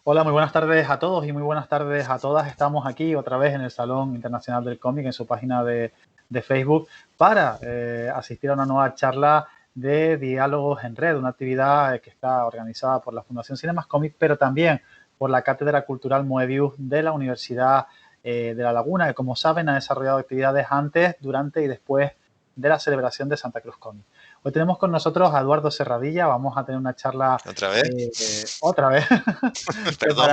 Hola, muy buenas tardes a todos y muy buenas tardes a todas. Estamos aquí otra vez en el Salón Internacional del Cómic, en su página de Facebook, para asistir a una nueva charla de diálogos en red, una actividad que está organizada por la Fundación Cinemas Cómic, pero también por la Cátedra Cultural Moebius de la Universidad de La Laguna, que como saben ha desarrollado actividades antes, durante y después de la celebración de Santa Cruz Cómic. Hoy tenemos con nosotros a Eduardo Serradilla, vamos a tener una charla ¿Otra vez? otra vez, que Perdón.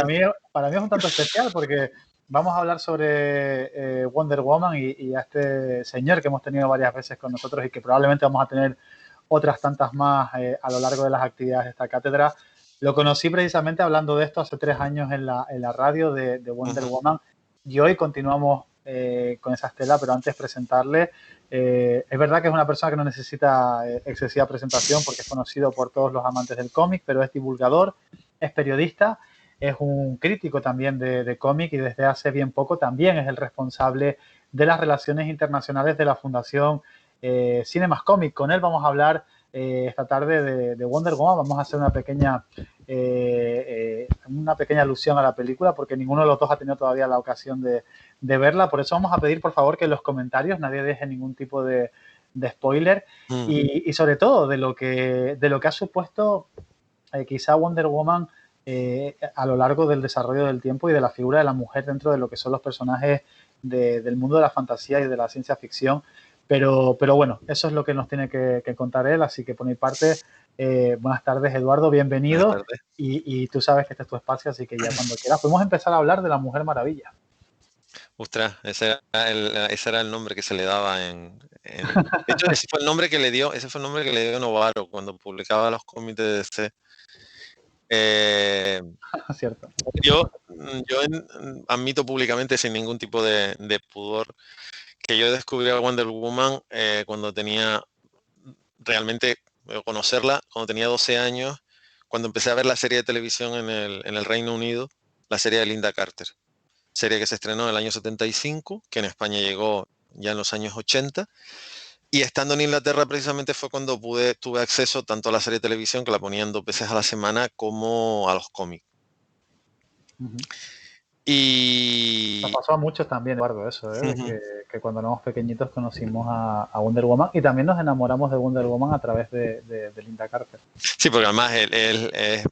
para mí es un tanto especial porque vamos a hablar sobre Wonder Woman y a este señor que hemos tenido varias veces con nosotros y que probablemente vamos a tener otras tantas más a lo largo de las actividades de esta cátedra. Lo conocí precisamente hablando de esto hace 3 años en la radio de Wonder Ujú. Woman y hoy continuamos con esa estela, pero antes presentarle. Es verdad que es una persona que no necesita excesiva presentación porque es conocido por todos los amantes del cómic, pero es divulgador, es periodista, es un crítico también de cómic y desde hace bien poco también es el responsable de las relaciones internacionales de la Fundación Cinemas Comic. Con él vamos a hablar esta tarde de Wonder Woman. Vamos a hacer una pequeña alusión a la película porque ninguno de los dos ha tenido todavía la ocasión de verla. Por eso vamos a pedir, por favor, que en los comentarios nadie deje ningún tipo de spoiler Mm. y sobre todo de lo que ha supuesto quizá Wonder Woman a lo largo del desarrollo del tiempo y de la figura de la mujer dentro de lo que son los personajes del mundo de la fantasía y de la ciencia ficción. Pero bueno, eso es lo que nos tiene que contar él, así que por mi parte, buenas tardes Eduardo, Buenas bienvenido tardes. y tú sabes que este es tu espacio, así que ya cuando quieras podemos empezar a hablar de la Mujer Maravilla. Ostras, ese era el nombre que se le daba De hecho, ese fue el nombre que le dio, ese fue el nombre que le dio Novaro cuando publicaba los cómics de DC. Eh, Cierto. yo admito públicamente, sin ningún tipo de pudor, que yo descubrí a Wonder Woman cuando tenía realmente conocerla, cuando tenía 12 años, cuando empecé a ver la serie de televisión en el Reino Unido, la serie de Linda Carter. Serie que se estrenó en el año 75, que en España llegó ya en los años 80. Y estando en Inglaterra precisamente fue cuando tuve acceso tanto a la serie de televisión, que la ponían 2 veces a la semana, como a los cómics. Uh -huh. Nos Y pasó a muchos también, Eduardo, eso, de que cuando éramos pequeñitos conocimos a Wonder Woman y también nos enamoramos de Wonder Woman a través de Linda Carter. sí, porque además él es...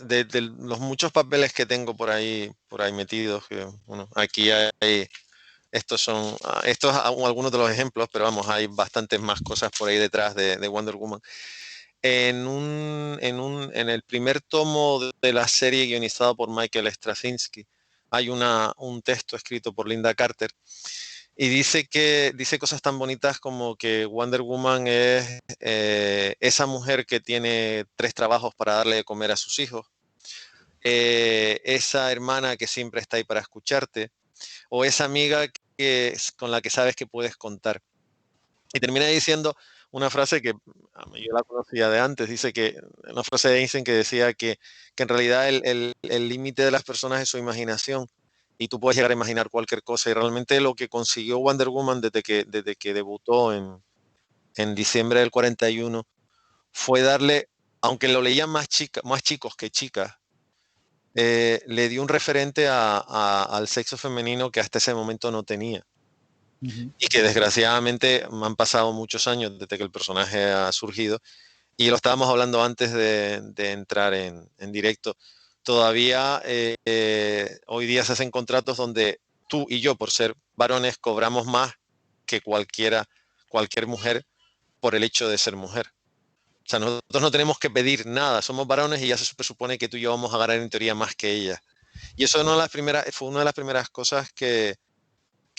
de los muchos papeles que tengo por ahí metidos, que, bueno, aquí hay, estos algunos de los ejemplos, pero vamos, hay bastantes más cosas por ahí detrás de Wonder Woman. En el primer tomo de la serie guionizada por Michael Straczynski hay un texto escrito por Linda Carter y dice cosas tan bonitas como que Wonder Woman es esa mujer que tiene 3 trabajos para darle de comer a sus hijos, esa hermana que siempre está ahí para escucharte, o esa amiga con la que sabes que puedes contar. Y termina diciendo una frase que yo la conocía de antes, una frase de Einstein que decía que en realidad el límite de las personas es su imaginación y tú puedes llegar a imaginar cualquier cosa, y realmente lo que consiguió Wonder Woman desde que debutó en diciembre del 41 fue darle, aunque lo leían más chicos que chicas, le dio un referente al sexo femenino que hasta ese momento no tenía. Uh -huh. Y que desgraciadamente han pasado muchos años desde que el personaje ha surgido, y lo estábamos hablando antes de entrar en directo. Todavía hoy día se hacen contratos donde tú y yo, por ser varones, cobramos más que cualquier mujer por el hecho de ser mujer. O sea, nosotros no tenemos que pedir nada, somos varones y ya se presupone que tú y yo vamos a ganar en teoría más que ella. Y eso fue una de las primeras cosas que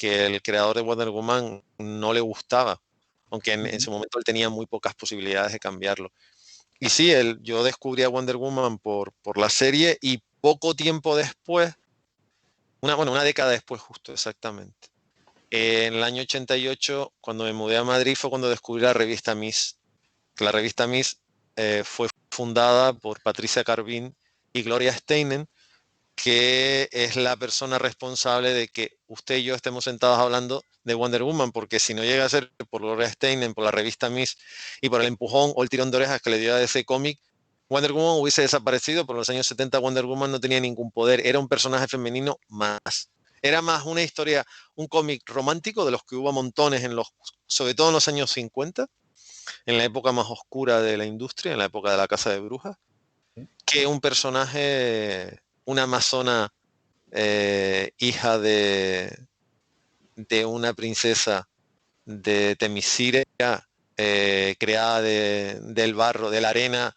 el creador de Wonder Woman no le gustaba, aunque Uh en -huh. su momento él tenía muy pocas posibilidades de cambiarlo. Y sí, yo descubrí a Wonder Woman por la serie, y poco tiempo después, una década después justo exactamente, en el año 88, cuando me mudé a Madrid, fue cuando descubrí la revista Miss, que la revista Miss fue fundada por Patricia Carvin y Gloria Steinem, que es la persona responsable de que usted y yo estemos sentados hablando de Wonder Woman, porque si no llega a ser por Gloria Steinem, por la revista Miss y por el empujón o el tirón de orejas que le dio a ese cómic, Wonder Woman hubiese desaparecido, pero en los años 70 Wonder Woman no tenía ningún poder, era un personaje femenino más. Era más una historia, un cómic romántico de los que hubo montones, sobre todo en los años 50, en la época más oscura de la industria, en la época de la Casa de Brujas, Sí. que un personaje, una amazona, hija de una princesa de Temisira, creada del barro, de la arena,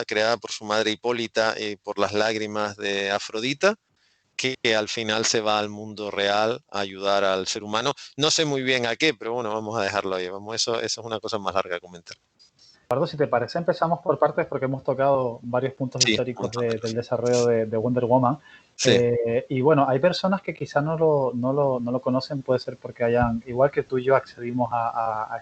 creada por su madre Hipólita y por las lágrimas de Afrodita, que al final se va al mundo real a ayudar al ser humano. No sé muy bien a qué, pero bueno, vamos a dejarlo ahí. Eso es una cosa más larga de comentar. Eduardo, si te parece, empezamos por partes porque hemos tocado varios puntos Sí, un históricos montón de del cosas. desarrollo de Wonder Woman. Sí. Y bueno, hay personas que quizás no lo conocen, puede ser porque hayan, igual que tú y yo, accedimos a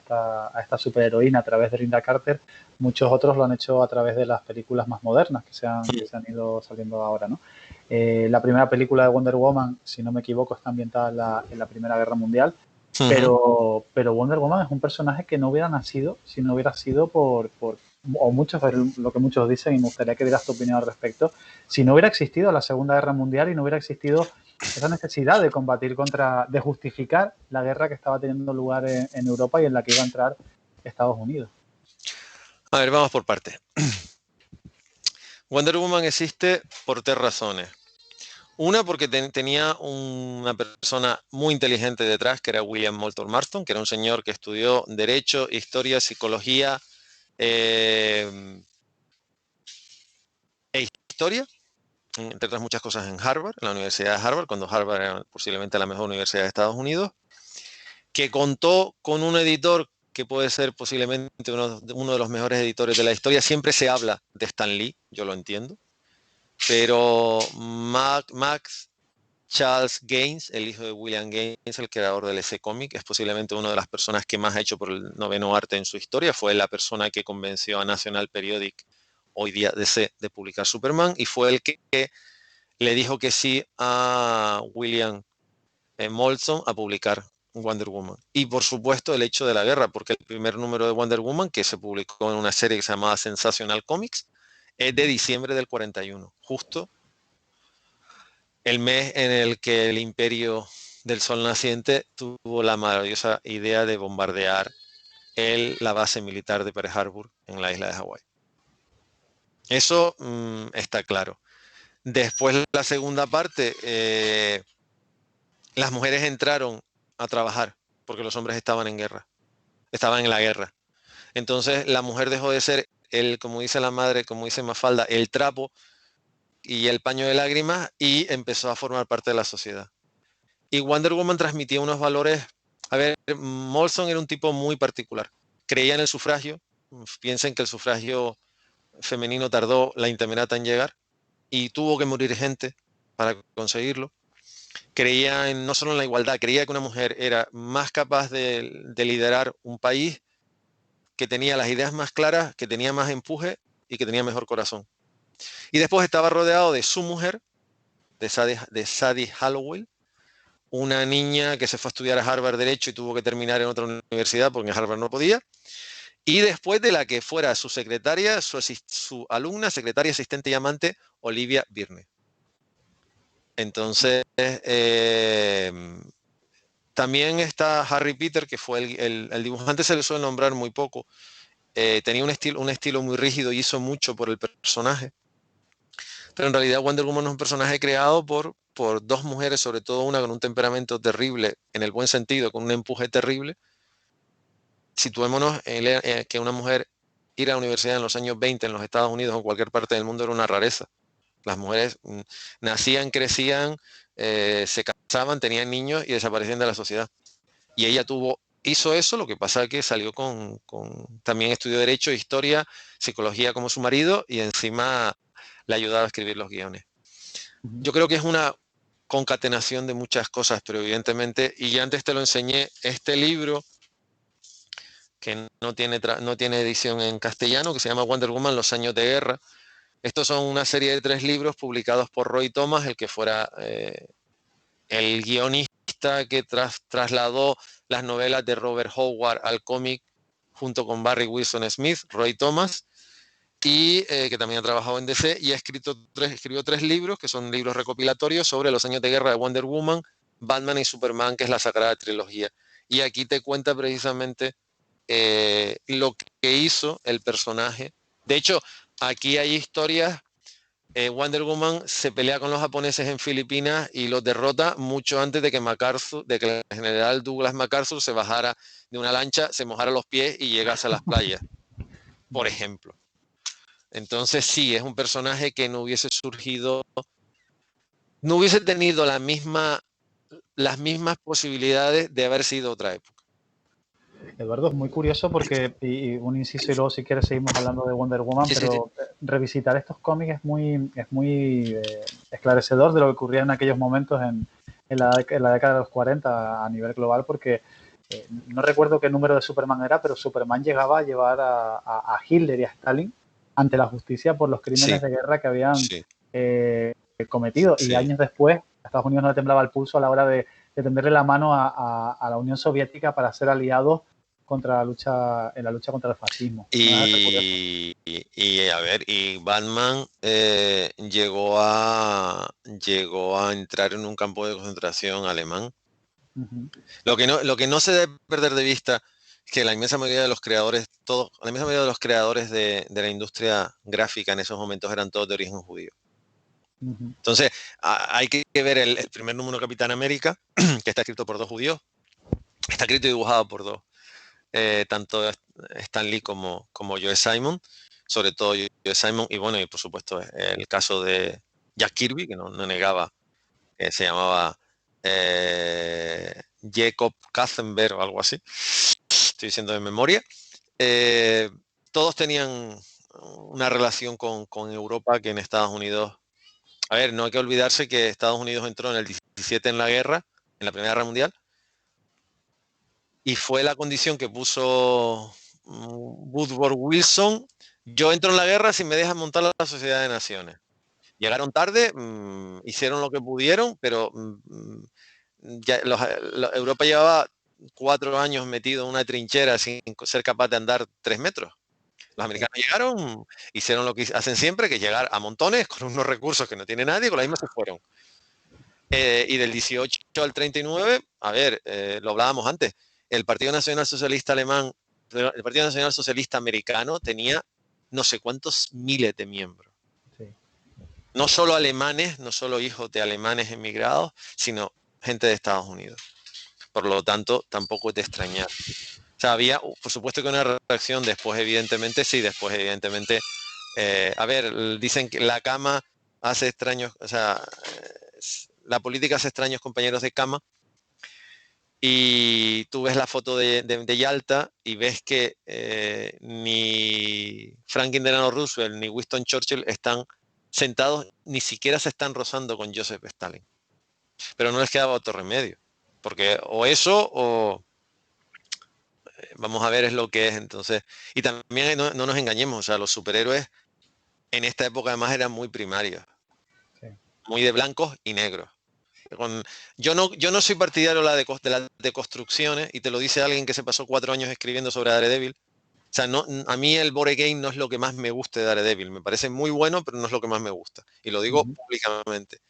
esta superheroína a través de Linda Carter, muchos otros lo han hecho a través de las películas más modernas que se han ido saliendo ahora, ¿no? La primera película de Wonder Woman, si no me equivoco, está ambientada en la Primera Guerra Mundial. Ujú. Pero Wonder Woman es un personaje que no hubiera nacido si no hubiera sido o muchos, lo que muchos dicen, y me gustaría que dieras tu opinión al respecto, si no hubiera existido la Segunda Guerra Mundial y no hubiera existido esa necesidad de combatir de justificar la guerra que estaba teniendo lugar en Europa y en la que iba a entrar Estados Unidos. A ver, vamos por partes. Wonder Woman existe por tres razones. Una, porque tenía una persona muy inteligente detrás, que era William Moulton Marston, que era un señor que estudió Derecho, Historia, Psicología e Historia, entre otras muchas cosas en Harvard, en la Universidad de Harvard, cuando Harvard era posiblemente la mejor universidad de Estados Unidos, que contó con un editor que puede ser posiblemente uno de los mejores editores de la historia. Siempre se habla de Stan Lee, yo lo entiendo, pero Max Charles Gaines, el hijo de William Gaines, el creador del ese cómic, es posiblemente una de las personas que más ha hecho por el noveno arte en su historia. Fue la persona que convenció a National Periodic, hoy día DC, de publicar Superman, y fue el que le dijo que sí a William Moulton a publicar Wonder Woman. Y por supuesto el hecho de la guerra, porque el primer número de Wonder Woman, que se publicó en una serie que se llamaba Sensational Comics, es de diciembre del 41, justo el mes en el que el Imperio del Sol Naciente tuvo la maravillosa idea de bombardear la base militar de Pearl Harbor en la isla de Hawái. Eso está claro. Después, la segunda parte, las mujeres entraron a trabajar porque los hombres estaban en guerra, estaban en la guerra. Entonces, la mujer dejó de ser, como dice la madre, como dice Mafalda, el trapo y el paño de lágrimas, y empezó a formar parte de la sociedad. Y Wonder Woman transmitía unos valores. A ver, Molson era un tipo muy particular. Creía en el sufragio. Piensen que el sufragio femenino tardó la intemerata en llegar y tuvo que morir gente para conseguirlo. Creía no solo en la igualdad, creía que una mujer era más capaz de liderar un país, que tenía las ideas más claras, que tenía más empuje y que tenía mejor corazón. Y después estaba rodeado de su mujer, de Sadie Hallowell, una niña que se fue a estudiar a Harvard Derecho y tuvo que terminar en otra universidad porque en Harvard no podía, y después de la que fuera su secretaria, su alumna, secretaria, asistente y amante, Olivia Byrne. Entonces, también está Harry Peter, que fue el dibujante, se le suele nombrar muy poco. Tenía un estilo muy rígido y hizo mucho por el personaje. Pero en realidad Wonder Woman es un personaje creado por dos mujeres, sobre todo una con un temperamento terrible, en el buen sentido, con un empuje terrible. Situémonos en que una mujer ir a la universidad en los años 20 en los Estados Unidos o en cualquier parte del mundo era una rareza. Las mujeres nacían, crecían, se casaban, tenían niños y desaparecían de la sociedad. Y ella hizo eso, lo que pasa es que salió también estudió Derecho, Historia, Psicología como su marido, y encima le ayudaba a escribir los guiones. Yo creo que es una concatenación de muchas cosas, pero evidentemente, y ya antes te lo enseñé, este libro que no tiene edición en castellano, que se llama Wonder Woman, Los años de guerra. Estos son una serie de 3 libros publicados por Roy Thomas, el que fuera el guionista que trasladó las novelas de Robert Howard al cómic junto con Barry Wilson Smith, Roy Thomas. y que también ha trabajado en DC y escribió 3 libros, que son libros recopilatorios sobre los años de guerra de Wonder Woman, Batman y Superman, que es la sagrada trilogía. Y aquí te cuenta precisamente lo que hizo el personaje. De hecho, aquí hay historias. Wonder Woman se pelea con los japoneses en Filipinas y los derrota mucho antes de que el general Douglas MacArthur se bajara de una lancha, se mojara los pies y llegase a las playas, por ejemplo. Entonces sí, es un personaje que no hubiese surgido, no hubiese tenido las mismas posibilidades de haber sido otra época. Eduardo, es muy curioso porque, y un inciso y luego si quieres seguimos hablando de Wonder Woman, Sí, pero revisitar estos cómics es muy esclarecedor de lo que ocurría en aquellos momentos en la década de los 40 a nivel global, porque no recuerdo qué número de Superman era, pero Superman llegaba a llevar a Hitler y a Stalin ante la justicia por los crímenes de guerra que habían cometido. Y años después, a Estados Unidos no le temblaba el pulso a la hora de tenderle la mano a la Unión Soviética para ser aliados en la lucha contra el fascismo. Y a ver, y Batman llegó a entrar en un campo de concentración alemán. Lo que no se debe perder de vista es que la inmensa mayoría de los creadores, de la industria gráfica en esos momentos eran todos de origen judío. Entonces, hay que ver el primer número de Capitán América, que está escrito por 2 judíos, está escrito y dibujado por 2. Tanto Stan Lee como Joe Simon, sobre todo Joe Simon, y bueno, y por supuesto el caso de Jack Kirby, que no negaba, que se llamaba Jacob Katzenberg o algo así, estoy diciendo de memoria. Todos tenían una relación con Europa que en Estados Unidos, a ver, no hay que olvidarse que Estados Unidos entró en el 17 en la guerra, en la Primera Guerra Mundial, y fue la condición que puso Woodrow Wilson: yo entro en la guerra si me dejan montar la Sociedad de Naciones. Llegaron tarde, hicieron lo que pudieron, pero ya Europa llevaba 4 años metido en una trinchera sin ser capaz de andar 3 metros. Los americanos llegaron, hicieron lo que hacen siempre, que es llegar a montones con unos recursos que no tiene nadie, con la misma se fueron. Y del 18 al 39, a ver, lo hablábamos antes, el Partido Nacional Socialista Alemán, el Partido Nacional Socialista Americano tenía no sé cuántos miles de miembros. Sí. No solo alemanes, no solo hijos de alemanes emigrados, sino gente de Estados Unidos. Por lo tanto, tampoco es de extrañar. O sea, había, por supuesto que una reacción después, evidentemente, a ver, dicen que la cama hace extraños, o sea, la política hace extraños compañeros de cama, y tú ves la foto de Yalta y ves que ni Franklin Delano Roosevelt ni Winston Churchill están sentados, ni siquiera se están rozando con Joseph Stalin. Pero no les quedaba otro remedio, porque o eso o vamos a ver es lo que es. Entonces, y también no nos engañemos, o sea, los superhéroes en esta época además eran muy primarios, muy de blancos y negros. Yo no soy partidario de las deconstrucciones, y te lo dice alguien que se pasó 4 años escribiendo sobre Daredevil. O sea, a mí el board game no es lo que más me gusta de Daredevil. Me parece muy bueno, pero no es lo que más me gusta. Y lo digo públicamente.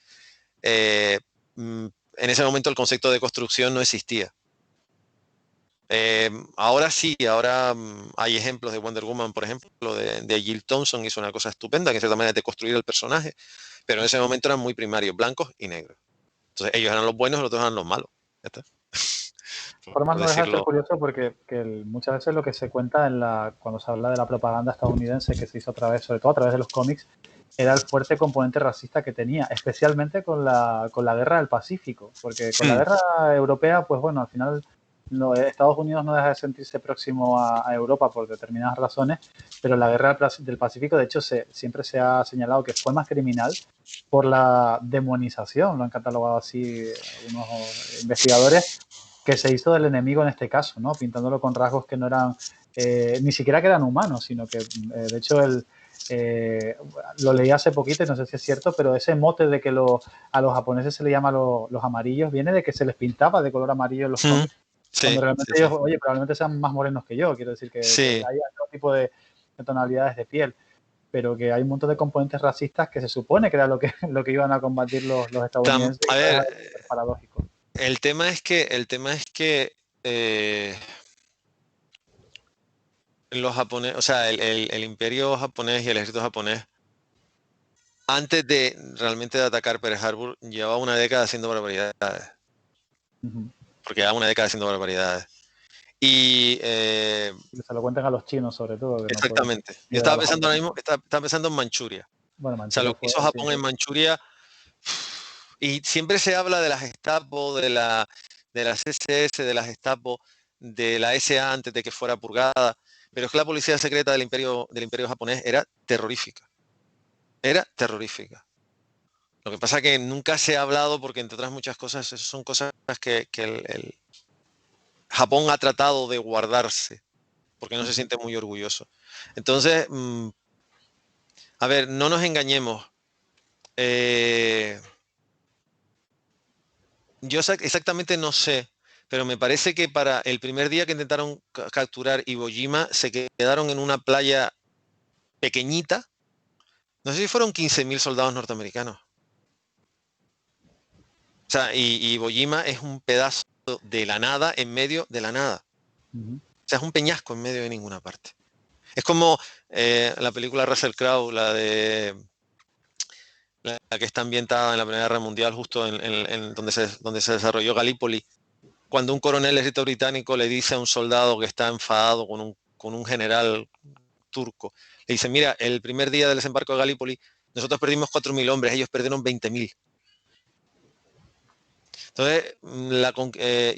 En ese momento el concepto de construcción no existía. Ahora sí, ahora hay ejemplos de Wonder Woman, por ejemplo, de Jill Thompson, hizo una cosa estupenda, que en cierta manera de construir el personaje, pero en ese momento eran muy primarios, blancos y negros. Entonces ellos eran los buenos y los otros eran los malos. ¿Ya está? De formas no deja de ser curioso porque muchas veces lo que se cuenta cuando se habla de la propaganda estadounidense que se hizo sobre todo a través de los cómics, era el fuerte componente racista que tenía, especialmente con la guerra del Pacífico, porque con la guerra europea, pues bueno, al final Estados Unidos no deja de sentirse próximo a Europa por determinadas razones, pero la guerra del Pacífico, de hecho, siempre se ha señalado que fue más criminal por la demonización, lo han catalogado así algunos investigadores, que se hizo del enemigo en este caso, ¿no? Pintándolo con rasgos que no eran, ni siquiera que eran humanos, sino que, de hecho, lo leí hace poquito y no sé si es cierto, pero ese mote de que a los japoneses se les llama los amarillos viene de que se les pintaba de color amarillo en los cómics. Cuando realmente ellos, oye, probablemente sean más morenos que yo, quiero decir que hay otro tipo de tonalidades de piel. pero que hay un montón de componentes racistas que se supone que era lo que iban a combatir los estadounidenses, y A no ver, deja de ser paradójico. el tema es que los japoneses, o sea, el imperio japonés y el ejército japonés, antes de realmente de atacar Pearl Harbor, llevaba una década haciendo barbaridades, Ujú. porque llevaba una década haciendo barbaridades. Y Que se lo cuentan a los chinos, sobre todo, que no pueden exactamente, yo ni ver a estaba los pensando ahora japoneses. mismo, estaba pensando en Manchuria. Bueno, O sea, lo Manchuria que fue, hizo sí, Japón sí. en Manchuria, y siempre se habla de la Gestapo, de la CSS, de la Gestapo, de la SA antes de que fuera purgada, pero es que la policía secreta del imperio japonés era terrorífica. Era terrorífica. Lo que pasa es que nunca se ha hablado porque, entre otras muchas cosas, esas son cosas que el Japón ha tratado de guardarse porque no se Ujú. siente muy orgulloso. Entonces, a ver, no nos engañemos. Eh, yo exactamente no sé, pero me parece que para el primer día que intentaron capturar Iwo Jima, se quedaron en una playa pequeñita. No sé si fueron 15.000 soldados norteamericanos. O sea, y Iwo Jima es un pedazo de la nada en medio de la nada. Ujú. O sea, es un peñasco en medio de ninguna parte. Es como la película Russell Crowe, la que está ambientada en la Primera Guerra Mundial, justo en donde se desarrolló Galípoli, cuando un coronel del ejército británico le dice a un soldado que está enfadado con un general turco, le dice, mira, el primer día del desembarco de Galípoli, nosotros perdimos 4.000 hombres, ellos perdieron 20.000. Entonces,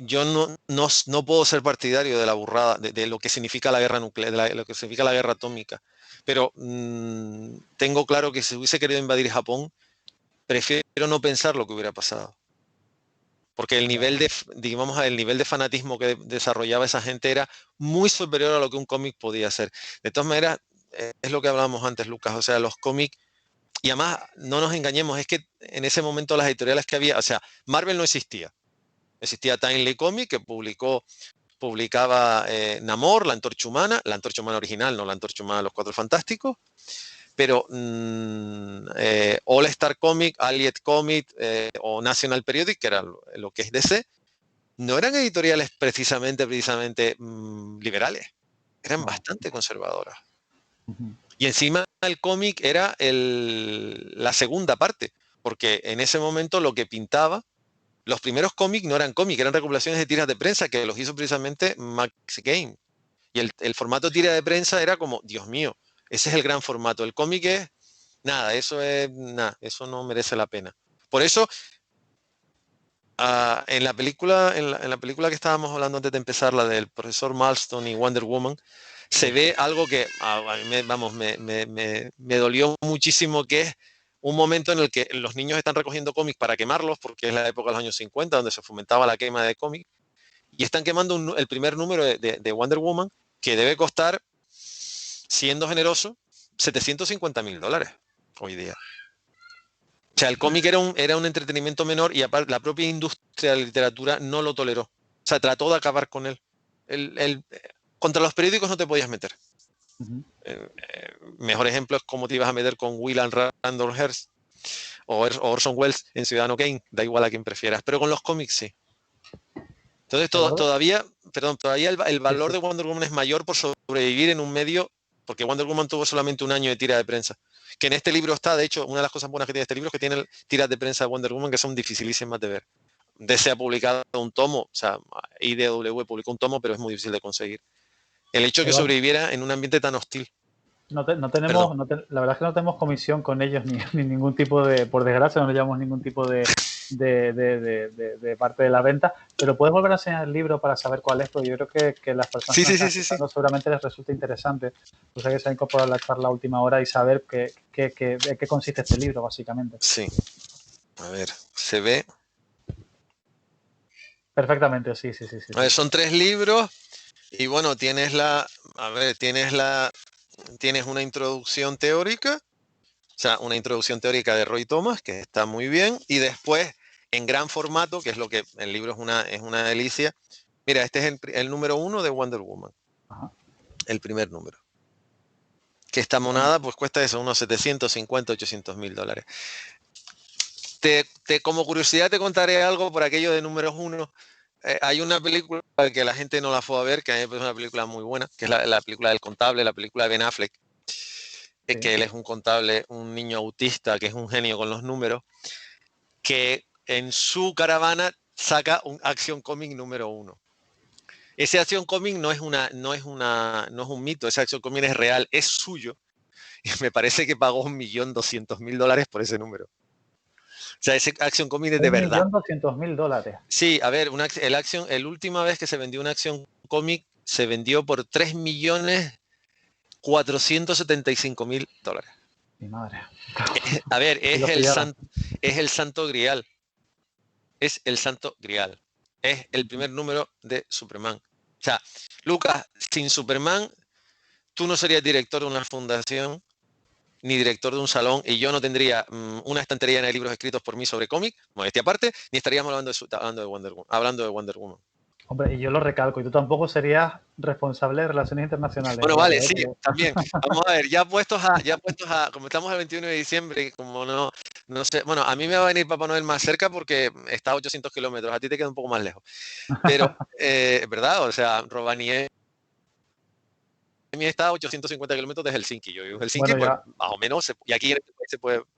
yo no puedo ser partidario de la burrada, de lo que significa la guerra nuclear, de lo que significa la guerra atómica, pero tengo claro que si hubiese querido invadir Japón, prefiero no pensar lo que hubiera pasado. Porque Ya. digamos, el nivel de fanatismo que desarrollaba esa gente era muy superior a lo que un cómic podía hacer. De todas maneras, es lo que hablábamos antes, Lucas. O sea, los cómics, y además, no nos engañemos, es que en ese momento las editoriales que había, o sea, Marvel no existía. Existía Timely Comic, que publicaba Namor, la Antorcha Humana original, no la Antorcha Humana de los Cuatro Fantásticos, pero All Star Comic, Allied Comic o National Periodic, que era lo que es DC, no eran editoriales precisamente liberales, eran No. bastante conservadoras. Ujú. Y encima el cómic era la segunda parte, porque en ese momento lo que pintaba, los primeros cómics no eran cómics, eran recopilaciones de tiras de prensa que los hizo precisamente Max Game. Y el formato de tira de prensa era como, Dios mío, ese es el gran formato. El cómic es nada, eso no merece la pena. Por eso, en la película que estábamos hablando antes de empezar, la del profesor Marston y Wonder Woman, se Sí. ve algo que, a mí me dolió muchísimo, que es un momento en el que los niños están recogiendo cómics para quemarlos, porque es la época de los años 50, donde se fomentaba la quema de cómics, y están quemando el primer número de Wonder Woman, que debe costar, siendo generoso, $750.000 hoy día. O sea, el cómic era un entretenimiento menor, y aparte la propia industria de la literatura no lo toleró. O sea, trató de acabar con él. Contra los periódicos no te podías meter. Ujú. Mejor ejemplo es cómo te ibas a meter con William Randolph Hearst o Orson Welles en Ciudadano Kane, da igual a quien prefieras, pero con los cómics sí. Entonces ¿De acuerdo? todavía el Sí, valor sí. de Wonder Woman es mayor por sobrevivir en un medio, porque Wonder Woman tuvo solamente un año de tira de prensa. Que en este libro está, de hecho, una de las cosas buenas que tiene este libro es que tiene tiras de prensa de Wonder Woman que son dificilísimas de ver. DC ha publicado un tomo, o sea, IDW publicó un tomo, pero es muy difícil de conseguir. El hecho de que Eduardo, sobreviviera en un ambiente tan hostil. no Perdón. tenemos, la verdad es que no tenemos comisión con ellos ni ningún tipo de, por desgracia, no le llevamos ningún tipo de parte de la venta, pero puedes volver a enseñar el libro para saber cuál es, porque yo creo que las personas Sí, que nos sí, están sí, sí, sí. escuchando seguramente les resulta interesante, pues hay que se ha incorporado a la charla a última hora y saber de qué consiste este libro, básicamente. Sí. A ver, se ve. Perfectamente, sí, sí, sí, sí, A sí. ver, son 3 libros y bueno, tienes una introducción teórica, o sea, una introducción teórica de Roy Thomas, que está muy bien, y después en gran formato, que es lo que el libro es una delicia. Mira, este es el número 1 de Wonder Woman, Ajá. el primer número. que esta monada pues cuesta eso, unos 750, 800 mil dólares. Como curiosidad te contaré algo por aquello de números uno. Hay una película que la gente no la fue a ver, que a mí me parece una película muy buena, que es la película del contable, la película de Ben Affleck, que él es un contable, un niño autista, que es un genio con los números, que en su caravana saca un Action Comic número uno. Ese Action Comic no es un mito, ese Action Comic es real, es suyo. Y me parece que pagó $1.200.000 por ese número. O sea, ese Action Comic es de verdad. $1.200.000. Sí, a ver, la última vez que se vendió una Action Comic se vendió por $3.475.000. Mi madre. A ver, Y lo pillaron. es el santo grial. Es el santo grial. Es el primer número de Superman. O sea, Lucas, sin Superman, tú no serías director de una fundación ni director de un salón y yo no tendría una estantería llena de libros escritos por mí sobre cómic, modestia aparte, ni estaríamos hablando de Wonder Woman. Hombre, y yo lo recalco, y tú tampoco serías responsable de relaciones internacionales. Bueno, Eduardo, vale, sí, también. Vamos a ver, como estamos el 21 de diciembre, como no sé, bueno, a mí me va a venir Papá Noel más cerca porque está a 800 kilómetros, a ti te queda un poco más lejos. Pero, ¿verdad? O sea, Rovaniemi está a 850 kilómetros de Helsinki. Yo vivo en Helsinki, bueno, pues ya. más o menos, y aquí en este país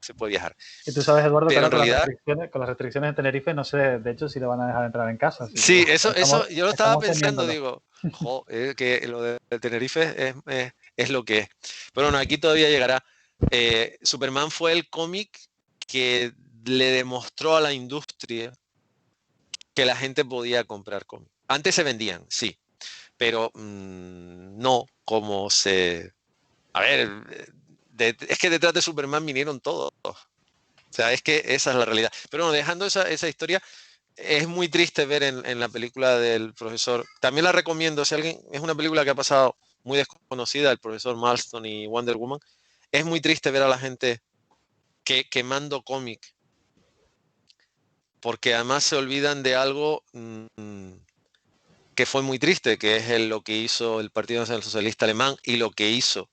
se puede viajar. Y tú sabes, Eduardo, que Pero ahora en realidad, con las restricciones en Tenerife, no sé, de hecho, si le van a dejar entrar en casa. Así que sí, eso yo lo estaba estamos pensando, temiéndolo. digo, que lo de Tenerife es lo que es. Pero bueno, aquí todavía llegará. Superman fue el cómic que le demostró a la industria que la gente podía comprar cómics. Antes se vendían, sí, pero no como se... A ver, es que detrás de Superman vinieron todos. O sea, es que esa es la realidad. Pero bueno, dejando esa historia, es muy triste ver en la película del profesor. También la recomiendo, si alguien, es una película que ha pasado muy desconocida, el profesor Marston y Wonder Woman. Es muy triste ver a la gente quemando cómic, porque además se olvidan de algo que fue muy triste, que es lo que hizo el Partido Nacional Socialista Alemán y lo que hizo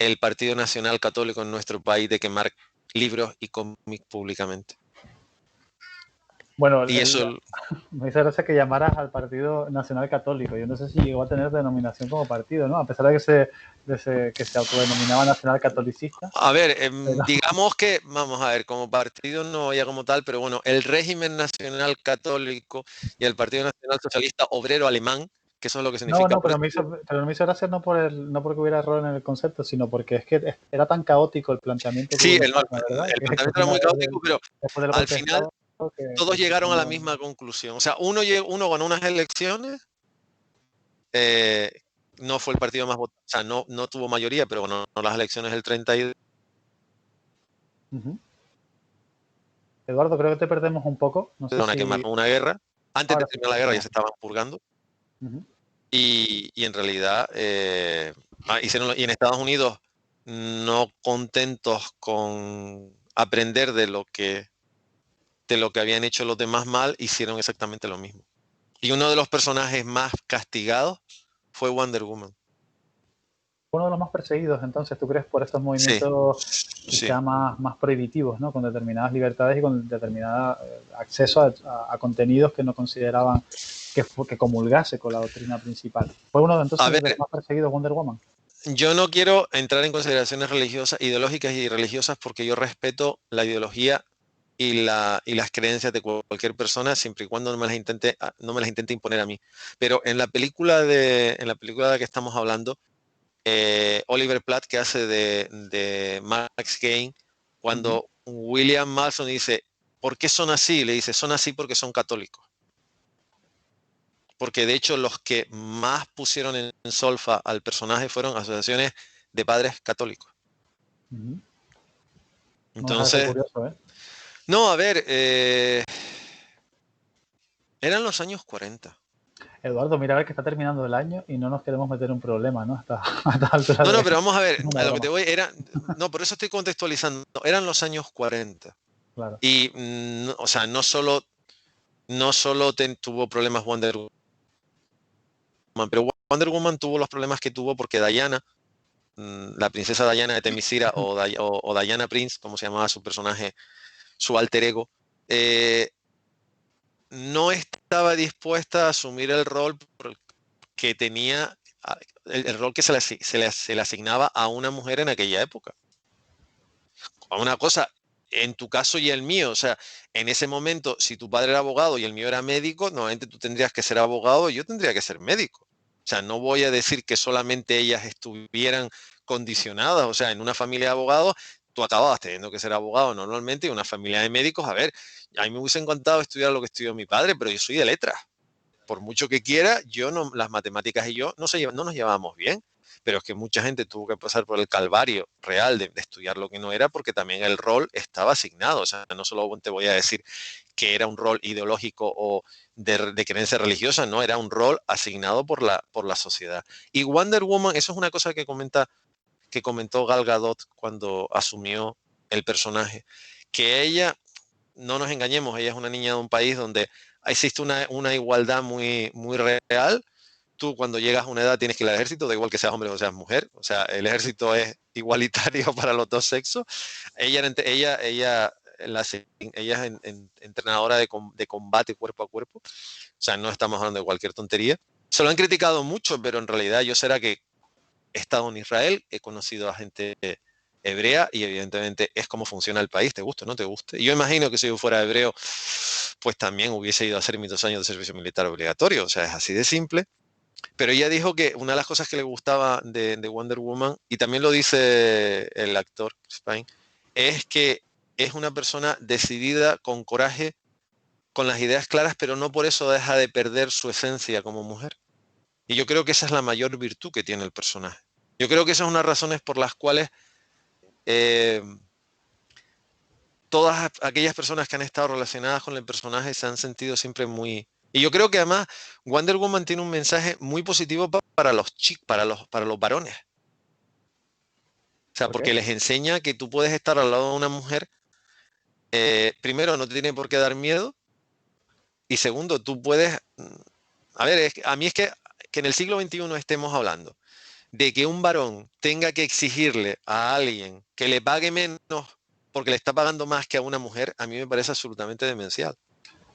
el Partido Nacional Católico en nuestro país de quemar libros y cómics públicamente. Bueno, Y eso, me hizo gracia que llamaras al Partido Nacional Católico. Yo no sé si llegó a tener denominación como partido, ¿no? A pesar de que se autodenominaba Nacional Catolicista. a ver, Pero... digamos que, vamos a ver, como partido no había como tal, pero bueno, el régimen nacional católico y el Partido Nacional Socialista Obrero Alemán, que eso es lo que No, significa. no, pero me hizo gracia no porque hubiera error en el concepto, sino porque es que era tan caótico el planteamiento que hubo Sí, en España, ¿verdad? el Que planteamiento era muy caótico, pero después del al golpe de final Estado, todos que llegaron a la no... misma conclusión. O sea, uno ganó unas elecciones, no fue el partido más votado, o sea, no tuvo mayoría, pero ganó las elecciones el 32. Eduardo, creo que te perdemos un poco. No sé A quemar si... una guerra. Antes de Ahora sí terminar te la guerra ya escuchamos. se estaban purgando. Y en realidad, y en Estados Unidos, no contentos con aprender de lo que habían hecho los demás mal, hicieron exactamente lo mismo. Y uno de los personajes más castigados fue Wonder Woman. Uno de los más perseguidos, entonces, ¿tú crees por estos Sí, movimientos sí. quizá más prohibitivos, ¿no? Con determinadas libertades y con determinado acceso a contenidos que no consideraban que comulgase con la doctrina principal? ¿Fue uno A entonces de ver, los más perseguidos Wonder Woman? yo no quiero entrar en consideraciones religiosas, ideológicas y religiosas porque yo respeto la ideología y las creencias de cualquier persona siempre y cuando no me las intente imponer a mí. Pero en la película de la que estamos hablando, Oliver Platt, que hace de Max Kane, cuando William Marston dice, ¿por qué son así? Le dice, son así porque son católicos. Porque de hecho los que más pusieron en solfa al personaje fueron asociaciones de padres católicos. No deja de ser Entonces, curioso, ¿eh? no, a ver, eran los años 40. Eduardo, mira a ver que está terminando el año y no nos queremos meter en un problema, ¿no? A esta altura No, de... pero vamos a ver, Es una a lo que te broma, voy no, por eso estoy contextualizando, eran los años 40. claro. Y, o sea, no solo tuvo problemas Wonder Woman, pero Wonder Woman tuvo los problemas que tuvo porque Diana la princesa Diana de Temiscira o Diana Prince, como se llamaba su personaje, su alter ego, no estaba dispuesta a asumir el rol que tenía, el rol que se le asignaba a una mujer en aquella época. Una cosa, en tu caso y el mío, o sea, en ese momento, si tu padre era abogado y el mío era médico, normalmente tú tendrías que ser abogado y yo tendría que ser médico. O sea, no voy a decir que solamente ellas estuvieran condicionadas. O sea, en una familia de abogados, tú acababas teniendo que ser abogado normalmente, y una familia de médicos, a ver, a mí me hubiese encantado estudiar lo que estudió mi padre, pero yo soy de letras. Por mucho que quiera, las matemáticas y yo no nos llevábamos bien. Pero es que mucha gente tuvo que pasar por el calvario real de estudiar lo que no era, porque también el rol estaba asignado. O sea, no solo te voy a decir que era un rol ideológico o de creencia religiosa, no, era un rol asignado por la sociedad. Y Wonder Woman, eso es una cosa que comentó Gal Gadot cuando asumió el personaje, que ella, no nos engañemos, ella es una niña de un país donde existe una igualdad muy, muy real. Tú cuando llegas a una edad tienes que ir al ejército, da igual que seas hombre o seas mujer. O sea, el ejército es igualitario para los dos sexos. Ella es entrenadora de combate cuerpo a cuerpo. O sea, no estamos hablando de cualquier tontería. Se lo han criticado mucho, pero en realidad yo será que he estado en Israel, he conocido a gente hebrea y evidentemente es como funciona el país, te guste o no te guste. Y yo imagino que si yo fuera hebreo, pues también hubiese ido a hacer mis 2 años de servicio militar obligatorio. O sea, es así de simple. Pero ella dijo que una de las cosas que le gustaba de Wonder Woman, y también lo dice el actor Spain, es que es una persona decidida, con coraje, con las ideas claras, pero no por eso deja de perder su esencia como mujer. Y yo creo que esa es la mayor virtud que tiene el personaje. Yo creo que esas son las razones por las cuales eh, todas aquellas personas que han estado relacionadas con el personaje se han sentido siempre muy... Y yo creo que además Wonder Woman tiene un mensaje muy positivo para los chicos, para los varones. O sea, ¿Por qué? porque les enseña que tú puedes estar al lado de una mujer, primero, no te tiene por qué dar miedo, y segundo, tú puedes... A ver, a mí es que en el siglo XXI estemos hablando de que un varón tenga que exigirle a alguien que le pague menos porque le está pagando más que a una mujer, a mí me parece absolutamente demencial.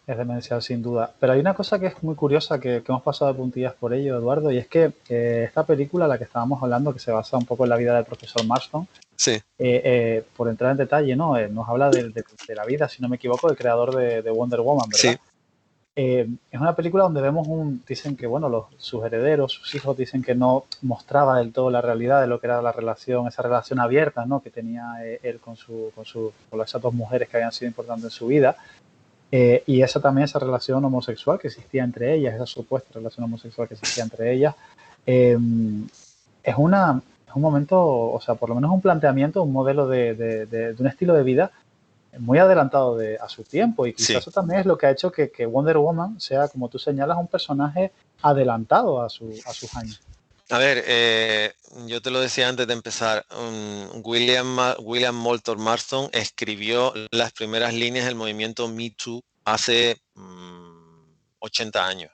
Es demencial, sin duda. Pero hay una cosa que es muy curiosa, que hemos pasado de puntillas por ello, Eduardo, y es que esta película, la que estábamos hablando, que se basa un poco en la vida del profesor Marston, Sí, por entrar en detalle, ¿no? Nos habla de la vida, si no me equivoco, del creador de Wonder Woman, sí. ¿verdad? Es una película donde vemos dicen que, bueno, sus herederos, sus hijos, dicen que no mostraba del todo la realidad de lo que era la relación, esa relación abierta, ¿no? Que tenía él con esas dos mujeres que habían sido importantes en su vida. Y esa relación homosexual que existía entre ellas, esa supuesta relación homosexual que existía entre ellas, eh, es un momento, o sea, por lo menos un planteamiento, un modelo de un estilo de vida muy adelantado a su tiempo, y quizás Sí. eso también es lo que ha hecho que Wonder Woman sea, como tú señalas, un personaje adelantado a sus años. A ver, yo te lo decía antes de empezar, William Moulton Marston escribió las primeras líneas del movimiento Me Too hace 80 años.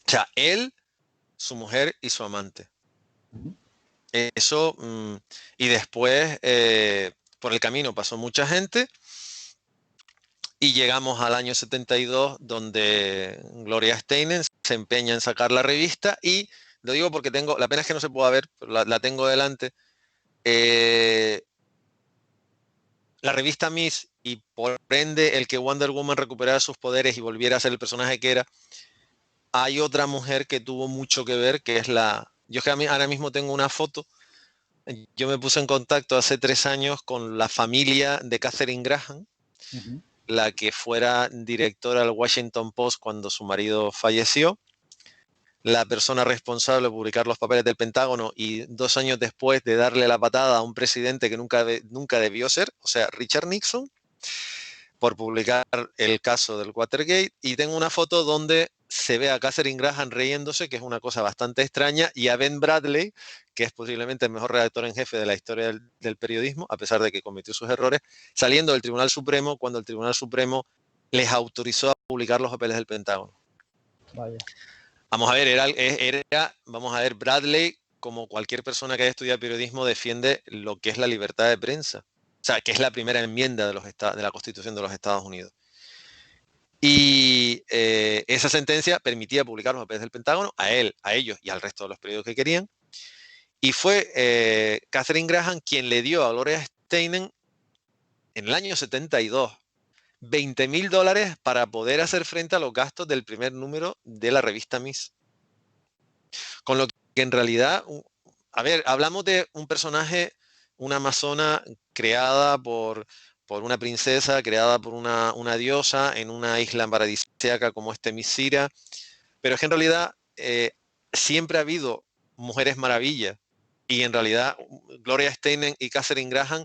O sea, él, su mujer y su amante. Eso, y después por el camino pasó mucha gente y llegamos al año 72, donde Gloria Steinem se empeña en sacar la revista, y lo digo porque la pena es que no se pueda ver, pero la tengo delante. La revista Miss, y por ende el que Wonder Woman recuperara sus poderes y volviera a ser el personaje que era. Hay otra mujer que tuvo mucho que ver, que es yo es que ahora mismo tengo una foto. Yo me puse en contacto hace 3 años con la familia de Katharine Graham, Uh-huh. la que fuera directora del Washington Post cuando su marido falleció, la persona responsable de publicar los papeles del Pentágono y 2 años después de darle la patada a un presidente que nunca debió ser, o sea, Richard Nixon, por publicar el caso del Watergate. Y tengo una foto donde se ve a Katharine Graham riéndose, que es una cosa bastante extraña, y a Ben Bradley, que es posiblemente el mejor redactor en jefe de la historia del periodismo, a pesar de que cometió sus errores, saliendo del Tribunal Supremo cuando el Tribunal Supremo les autorizó a publicar los papeles del Pentágono. Vaya. Vamos a ver, vamos a ver, Bradley como cualquier persona que haya estudiado periodismo, defiende lo que es la libertad de prensa. O sea, que es la primera enmienda de la Constitución de los Estados Unidos. Y esa sentencia permitía publicar los papeles del Pentágono a él, a ellos y al resto de los periódicos que querían. Y fue Katharine Graham quien le dio a Gloria Steinem en el año 72 $20,000 para poder hacer frente a los gastos del primer número de la revista Miss. Con lo que en realidad, a ver, hablamos de un personaje, una amazona creada por una princesa, creada por una diosa en una isla paradisíaca como Misira, pero es que en realidad siempre ha habido mujeres maravillas y en realidad Gloria Steinem y Katharine Graham,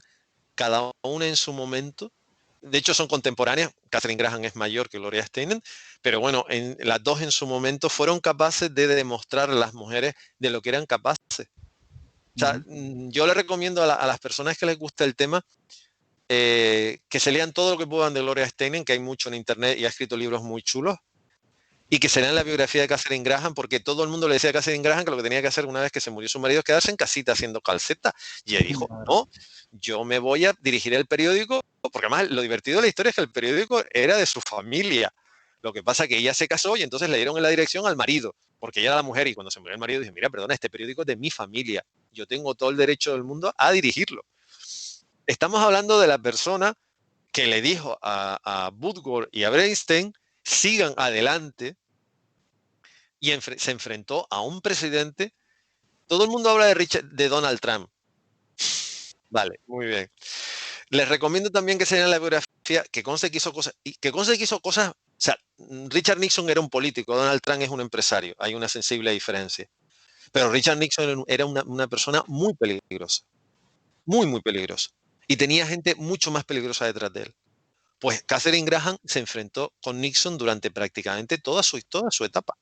cada una en su momento, de hecho son contemporáneas, Katharine Graham es mayor que Gloria Steinem, pero bueno, las dos en su momento fueron capaces de demostrar a las mujeres de lo que eran capaces. O sea, yo le recomiendo a las personas que les gusta el tema que se lean todo lo que puedan de Gloria Steinem, que hay mucho en internet y ha escrito libros muy chulos, y que se lean la biografía de Katharine Graham, porque todo el mundo le decía a Katharine Graham que lo que tenía que hacer una vez que se murió su marido es quedarse en casita haciendo calceta. Y ella dijo, no, yo me voy a dirigir el periódico, porque además lo divertido de la historia es que el periódico era de su familia. Lo que pasa es que ella se casó y entonces le dieron en la dirección al marido, porque ella era la mujer y cuando se murió el marido dice, mira, perdona, este periódico es de mi familia, yo tengo todo el derecho del mundo a dirigirlo. Estamos hablando de la persona que le dijo a Woodward y a Bernstein, sigan adelante, y se enfrentó a un presidente. Todo el mundo habla de Donald Trump. Vale, muy bien. Les recomiendo también que se lean la biografía, que conste que hizo cosas, o sea, Richard Nixon era un político, Donald Trump es un empresario, hay una sensible diferencia. Pero Richard Nixon era una persona muy peligrosa, muy, muy peligrosa. Y tenía gente mucho más peligrosa detrás de él. Pues Katharine Graham se enfrentó con Nixon durante prácticamente toda su etapa.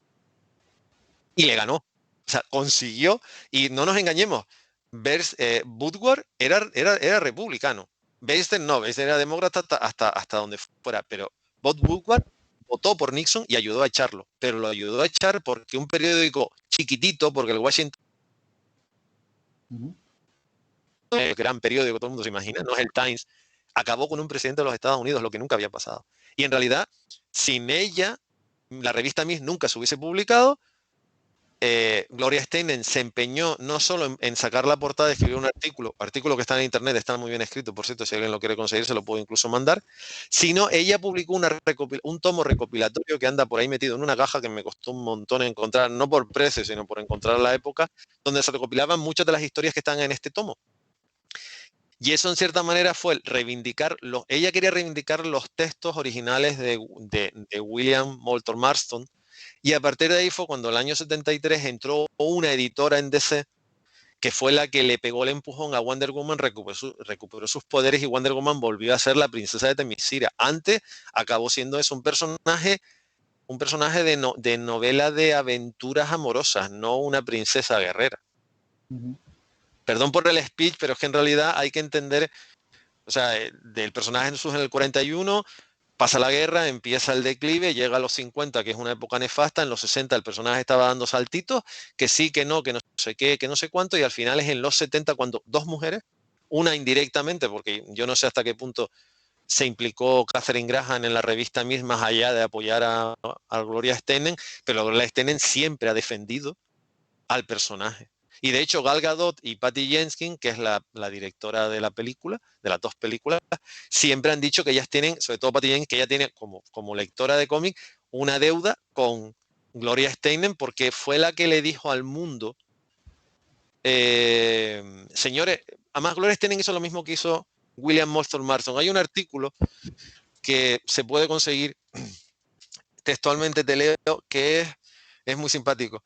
Y le ganó. O sea, consiguió, y no nos engañemos, Woodward era republicano. Bernstein no, Bernstein era demócrata hasta donde fuera, pero Bob Woodward votó por Nixon y ayudó a echarlo, pero lo ayudó a echar porque un periódico chiquitito, porque el Washington, el gran periódico, todo el mundo se imagina, no es el Times, acabó con un presidente de los Estados Unidos, lo que nunca había pasado. Y en realidad, sin ella, la revista Miss nunca se hubiese publicado. Gloria Steinem se empeñó no solo en sacar la portada, escribir un artículo que está en internet, está muy bien escrito, por cierto, si alguien lo quiere conseguir se lo puedo incluso mandar, sino ella publicó un tomo recopilatorio que anda por ahí metido en una caja que me costó un montón encontrar, no por precio, sino por encontrar la época, donde se recopilaban muchas de las historias que están en este tomo. Y eso en cierta manera fue ella quería reivindicar los textos originales de William Moulton Marston, y a partir de ahí fue cuando el año 73 entró una editora en DC que fue la que le pegó el empujón a Wonder Woman, recuperó sus poderes y Wonder Woman volvió a ser la princesa de Themyscira. Antes acabó siendo eso un personaje de novela de aventuras amorosas, no una princesa guerrera. Perdón por el speech, pero es que en realidad hay que entender, o sea, del personaje surge en el 41, pasa la guerra, empieza el declive, llega a los 50, que es una época nefasta, en los 60 el personaje estaba dando saltitos, que sí, que no sé qué, que no sé cuánto, y al final es en los 70 cuando dos mujeres, una indirectamente, porque yo no sé hasta qué punto se implicó Katharine Graham en la revista misma, más allá de apoyar a Gloria Steinem, pero Gloria Steinem siempre ha defendido al personaje. Y de hecho Gal Gadot y Patty Jenkins, que es la directora de la película, de las dos películas, siempre han dicho que ellas tienen, sobre todo Patty Jenkins, que ella tiene como lectora de cómic una deuda con Gloria Steinem porque fue la que le dijo al mundo, señores, además Gloria Steinem hizo lo mismo que hizo William Moulton Marston. Hay un artículo que se puede conseguir, textualmente te leo, que es muy simpático.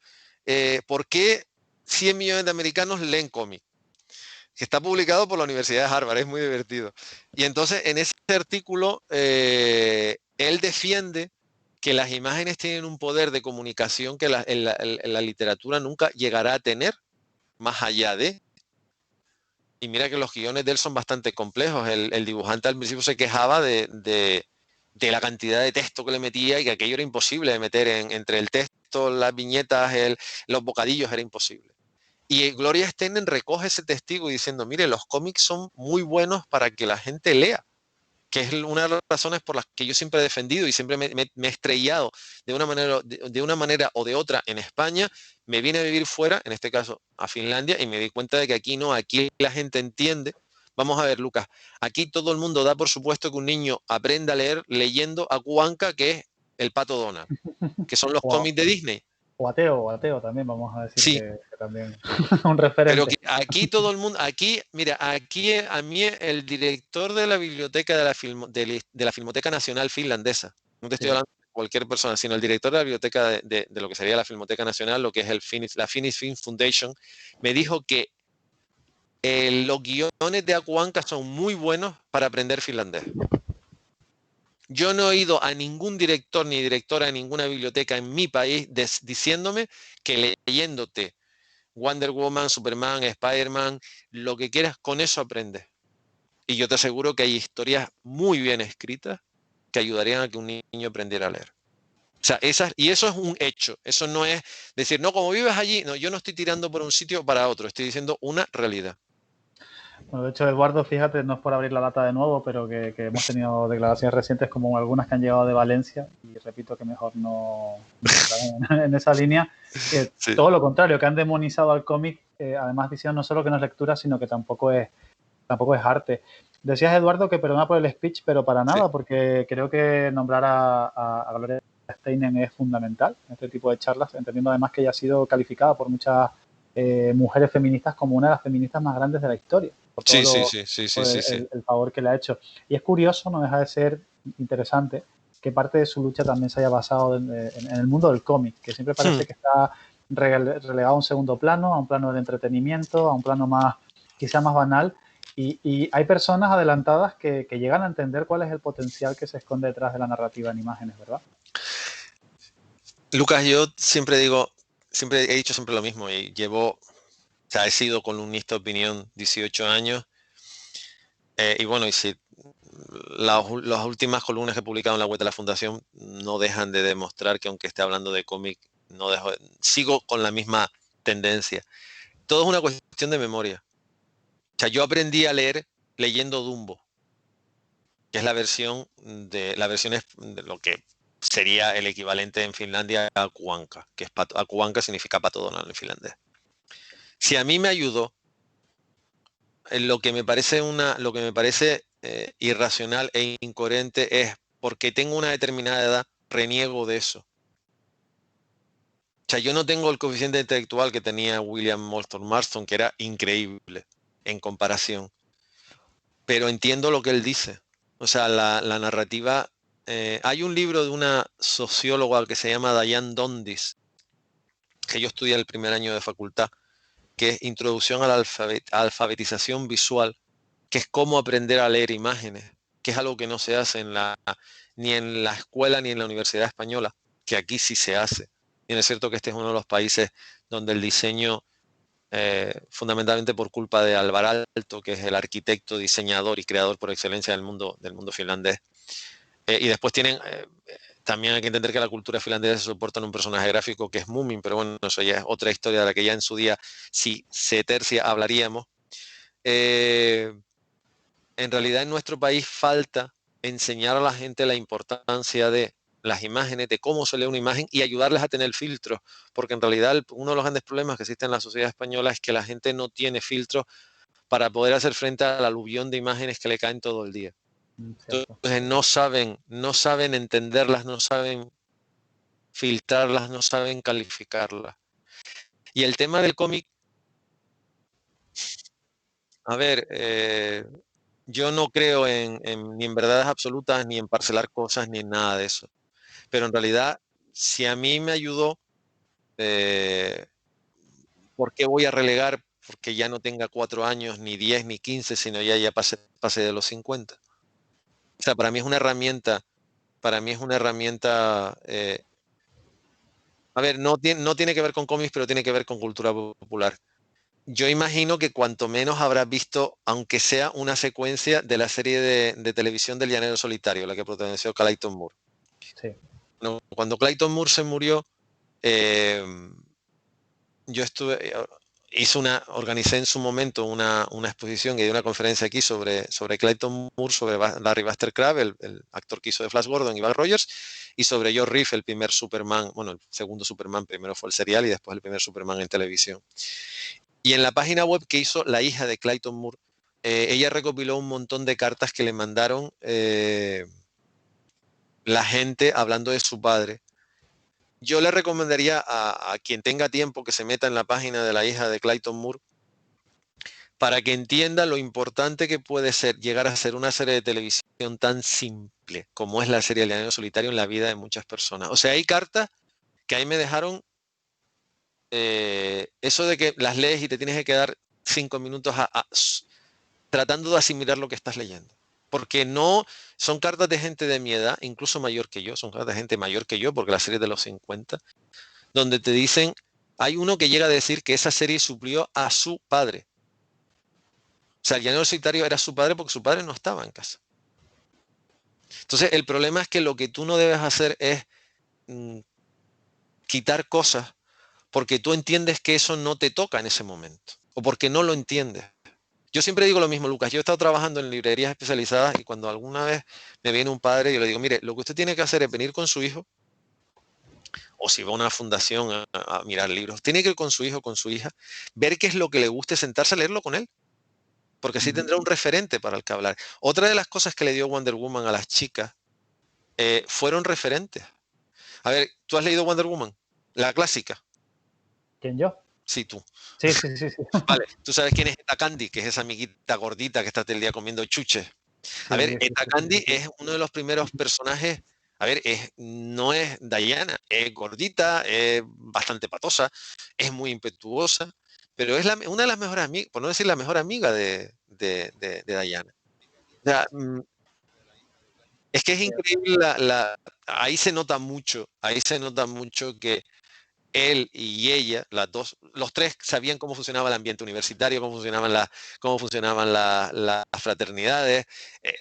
¿Por qué 100 millones de americanos leen cómic? Que está publicado por la Universidad de Harvard, es muy divertido. Y entonces en ese artículo él defiende que las imágenes tienen un poder de comunicación que en la literatura nunca llegará a tener, más allá de. Y mira que los guiones de él son bastante complejos. El dibujante al principio se quejaba de la cantidad de texto que le metía y que aquello era imposible de meter entre el texto, las viñetas, los bocadillos, era imposible. Y Gloria Steinem recoge ese testigo diciendo, mire, los cómics son muy buenos para que la gente lea, que es una de las razones por las que yo siempre he defendido y siempre me he estrellado de una manera o de otra en España. Me vine a vivir fuera, en este caso a Finlandia, y me di cuenta de que aquí no, aquí la gente entiende. Vamos a ver, Lucas, aquí todo el mundo da por supuesto que un niño aprenda a leer leyendo a Cuanca, que es el Pato Donald, que son los O, cómics de Disney. o ateo también, vamos a decir Sí, que también un pero referente. aquí todo el mundo, aquí, mira, aquí a mí el director de la biblioteca de la Filmoteca Nacional Finlandesa, no te estoy Sí. hablando de cualquier persona, sino el director de la biblioteca de lo que sería la Filmoteca Nacional, lo que es la Finnish Film Foundation, me dijo que los guiones de Akuanka son muy buenos para aprender finlandés. Yo no he oído a ningún director ni directora de ninguna biblioteca en mi país diciéndome que leyéndote Wonder Woman, Superman, Spider-Man, lo que quieras, con eso aprendes. Y yo te aseguro que hay historias muy bien escritas que ayudarían a que un niño aprendiera a leer. O sea, y eso es un hecho. Eso no es decir, no, como vives allí, no, yo no estoy tirando por un sitio para otro, estoy diciendo una realidad. Bueno, de hecho, Eduardo, fíjate, no es por abrir la lata de nuevo, pero que hemos tenido declaraciones recientes como algunas que han llegado de Valencia, y repito que mejor no entrar en esa línea, que Sí, todo lo contrario, que han demonizado al cómic, además diciendo no solo que no es lectura, sino que tampoco es arte. Decías, Eduardo, que perdona por el speech, pero para sí, nada, porque creo que nombrar a Gloria Steinem es fundamental en este tipo de charlas, entendiendo además que ella ha sido calificada por muchas mujeres feministas como una de las feministas más grandes de la historia, por todo sí, sí, sí, sí, sí, por sí, sí. el favor que le ha hecho. Y es curioso, no deja de ser interesante, que parte de su lucha también se haya basado en el mundo del cómic, que siempre Hmm. parece que está relegado a un segundo plano, a un plano de entretenimiento, a un plano más, quizá más banal, y hay personas adelantadas que llegan a entender cuál es el potencial que se esconde detrás de la narrativa en imágenes, ¿verdad? Lucas, yo siempre digo, siempre he dicho siempre lo mismo y o sea, he sido columnista de opinión 18 años. Y bueno, y si las últimas columnas que he publicado en la web de la Fundación no dejan de demostrar que aunque esté hablando de cómic, sigo con la misma tendencia. Todo es una cuestión de memoria. O sea, yo aprendí a leer leyendo Dumbo, que es la versión de lo que sería el equivalente en Finlandia a Kuanka, que es Akuanka significa pato Donald en finlandés. Si a mí me ayudó, lo que me parece irracional e incoherente es porque tengo una determinada edad, reniego de eso. O sea, yo no tengo el coeficiente intelectual que tenía William Moulton Marston, que era increíble en comparación, pero entiendo lo que él dice. O sea, la narrativa. Hay un libro de una socióloga que se llama Diane Dondis, que yo estudié el primer año de facultad, que es Introducción a la alfabetización visual, que es cómo aprender a leer imágenes, que es algo que no se hace ni en la escuela ni en la Universidad Española, que aquí sí se hace. Y es cierto que este es uno de los países donde el diseño, fundamentalmente por culpa de Alvar Aalto, que es el arquitecto, diseñador y creador por excelencia del mundo finlandés. Y después también hay que entender que la cultura finlandesa se soporta en un personaje gráfico que es Moomin, pero bueno, eso ya es otra historia de la que ya en su día, si se tercia, hablaríamos. Eh, en realidad en nuestro país falta enseñar a la gente la importancia de las imágenes, de cómo se lee una imagen y ayudarles a tener filtros, porque en realidad uno de los grandes problemas que existe en la sociedad española es que la gente no tiene filtros para poder hacer frente al aluvión de imágenes que le caen todo el día. Cierto. Entonces no saben entenderlas, no saben filtrarlas, no saben calificarlas. Y el tema del cómic, a ver, yo no creo ni en verdades absolutas, ni en parcelar cosas, ni en nada de eso. Pero en realidad, si a mí me ayudó, eh, ¿por qué voy a relegar? Porque ya no tenga 4 años, ni 10, ni 15, sino ya pasé de los 50. O sea, para mí es una herramienta, a ver, no tiene que ver con cómics, pero tiene que ver con cultura popular. Yo imagino que cuanto menos habrás visto, aunque sea una secuencia de la serie de televisión del Llanero Solitario, la que protagonizó Clayton Moore. Sí. No, cuando Clayton Moore se murió, eh, yo estuve, organicé en su momento una exposición y di una conferencia aquí sobre Clayton Moore, sobre Larry Buster Crabbe, el actor que hizo de Flash Gordon y Buck Rogers, y sobre Joe Reef, el primer Superman, bueno, el segundo Superman, primero fue el serial y después el primer Superman en televisión. Y en la página web que hizo la hija de Clayton Moore, ella recopiló un montón de cartas que le mandaron la gente hablando de su padre. Yo le recomendaría a quien tenga tiempo que se meta en la página de la hija de Clayton Moore para que entienda lo importante que puede ser llegar a ser una serie de televisión tan simple como es la serie El Llanero Solitario en la vida de muchas personas. O sea, hay cartas que ahí me dejaron eso de que las lees y te tienes que quedar 5 minutos tratando de asimilar lo que estás leyendo. Porque no son cartas de gente de mi edad, incluso mayor que yo, son cartas de gente mayor que yo, porque la serie es de los 50, donde te dicen, hay uno que llega a decir que esa serie suplió a su padre. O sea, el llanero solitario era su padre porque su padre no estaba en casa. Entonces, el problema es que lo que tú no debes hacer es quitar cosas porque tú entiendes que eso no te toca en ese momento o porque no lo entiendes. Yo siempre digo lo mismo, Lucas. Yo he estado trabajando en librerías especializadas y cuando alguna vez me viene un padre, yo le digo, mire, lo que usted tiene que hacer es venir con su hijo, o si va a una fundación a mirar libros, tiene que ir con su hijo o con su hija, ver qué es lo que le guste, sentarse a leerlo con él, porque así tendrá un referente para el que hablar. Otra de las cosas que le dio Wonder Woman a las chicas fueron referentes. A ver, ¿tú has leído Wonder Woman? La clásica. ¿Quién, yo? Sí, tú. Sí, sí, sí, sí. Vale, tú sabes quién es Etta Candy, que es esa amiguita gordita que está todo el día comiendo chuches. A ver, Sí, sí, Etta sí, Candy sí. es uno de los primeros personajes. A ver, no es Diana, es gordita, es bastante patosa, es muy impetuosa, pero es una de las mejores amigas, por no decir la mejor amiga de Diana. O sea, es que es increíble, ahí se nota mucho que él y ella, los tres sabían cómo funcionaba el ambiente universitario, cómo funcionaban las fraternidades. Eh,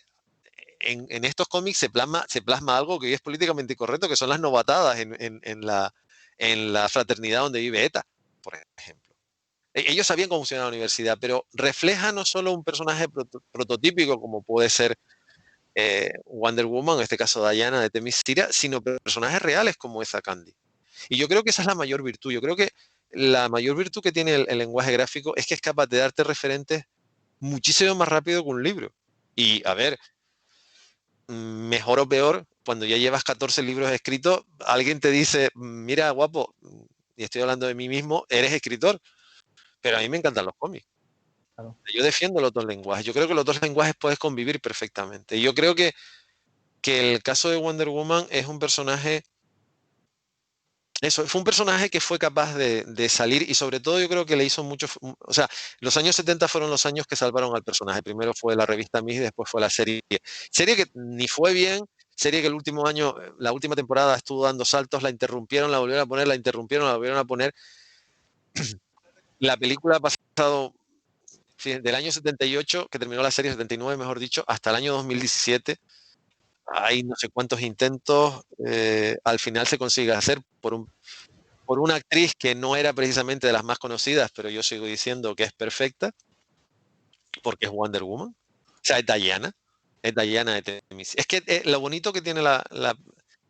en estos cómics se plasma algo que hoy es políticamente correcto, que son las novatadas en la fraternidad donde vive ETA, por ejemplo. Ellos sabían cómo funcionaba la universidad, pero refleja no solo un personaje prototípico como puede ser Wonder Woman, en este caso Diana de Themyscira, sino personajes reales como esa Candy. Y yo creo que esa es la mayor virtud. Yo creo que la mayor virtud que tiene el lenguaje gráfico es que es capaz de darte referentes muchísimo más rápido que un libro. Y a ver, mejor o peor, cuando ya llevas 14 libros escritos, alguien te dice, mira, guapo, y estoy hablando de mí mismo, eres escritor, pero a mí me encantan los cómics. Claro. Yo defiendo los dos lenguajes. Yo creo que los dos lenguajes puedes convivir perfectamente. Y yo creo que el caso de Wonder Woman es un personaje. Eso, fue un personaje que fue capaz de salir y sobre todo yo creo que le hizo mucho, o sea, los años 70 fueron los años que salvaron al personaje. Primero fue la revista Miss y después fue la serie. Serie que ni fue bien, serie que el último año, la última temporada estuvo dando saltos, la interrumpieron, la volvieron a poner, la interrumpieron, la volvieron a poner. La película ha pasado del año 78, que terminó la serie 79, mejor dicho, hasta el año 2017. Hay no sé cuántos intentos, al final se consigue hacer por una actriz que no era precisamente de las más conocidas, pero yo sigo diciendo que es perfecta, porque es Wonder Woman. O sea, es Diana de Temis. Es que lo bonito que tiene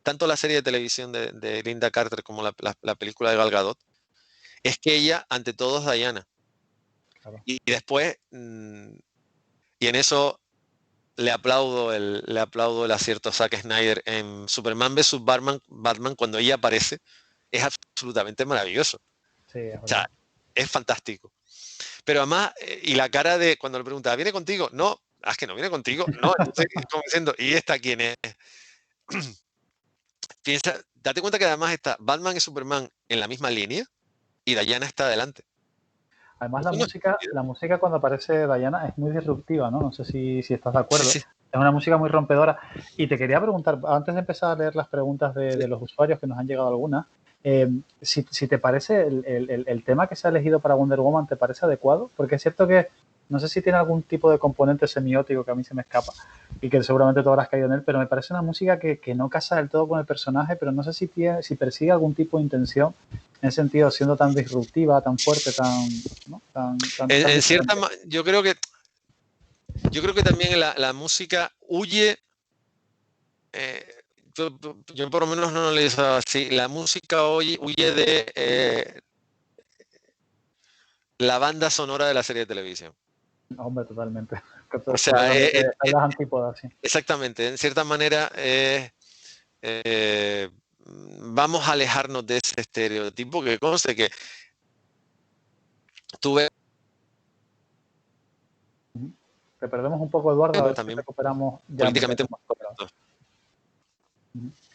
tanto la serie de televisión de Linda Carter como la película de Gal Gadot, es que ella, ante todo, es Diana. Claro. Y después, y en eso le aplaudo el acierto a Zack Snyder en Superman vs. Batman, cuando ella aparece, es absolutamente maravilloso. Sí, es O verdad. sea, es fantástico. Pero además, y la cara de cuando le preguntaba, ¿viene contigo? No, es que no viene contigo. No, entonces, como diciendo, ¿y esta quién es? Date cuenta que además está Batman y Superman en la misma línea y Diana está adelante. Además, Eso no es estúpido. la música cuando aparece Diana es muy disruptiva, ¿no? No sé si estás de Sí, acuerdo. sí, Es una música muy rompedora. Y te quería preguntar, antes de empezar a leer las preguntas sí. de los usuarios, que nos han llegado algunas, si te parece el tema que se ha elegido para Wonder Woman, ¿te parece adecuado? Porque es cierto que no sé si tiene algún tipo de componente semiótico que a mí se me escapa y que seguramente tú habrás caído en él, pero me parece una música que no casa del todo con el personaje, pero no sé si persigue algún tipo de intención en ese sentido, siendo tan disruptiva, tan fuerte, tan, ¿no? tan En cierta, diferente. yo creo que también la música huye, eh, yo por lo menos no lo he visto así, la música huye de la banda sonora de la serie de televisión. Hombre, totalmente. O sea, Completamente están las antípodas, sí. exactamente, en cierta manera vamos a alejarnos de ese estereotipo que conste que tuve Te perdemos un poco, Eduardo, a ver si también recuperamos ya. Mira, políticamente te muy hemos recuperado. correctos.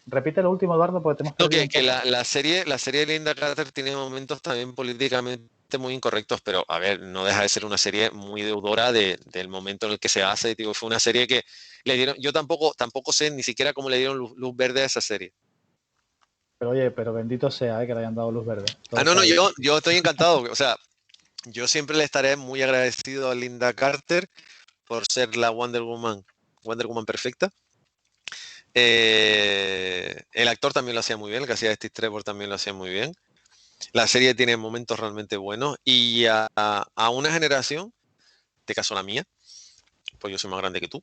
Repite lo último, Eduardo, porque te hemos No, perdido un que poco. la serie de Linda Carter tiene momentos también políticamente muy incorrectos, pero a ver, no deja de ser una serie muy deudora del momento en el que se hace. Digo, fue una serie que le dieron, yo tampoco sé ni siquiera cómo le dieron luz verde a esa serie. Pero oye, pero bendito sea, que le hayan dado luz verde. Todo No, sea bien. yo estoy encantado. O sea, yo siempre le estaré muy agradecido a Linda Carter por ser la Wonder Woman perfecta. El actor también lo hacía muy bien, el que hacía Steve Trevor también lo hacía muy bien. La serie tiene momentos realmente buenos y a una generación, en este caso la mía, pues yo soy más grande que tú,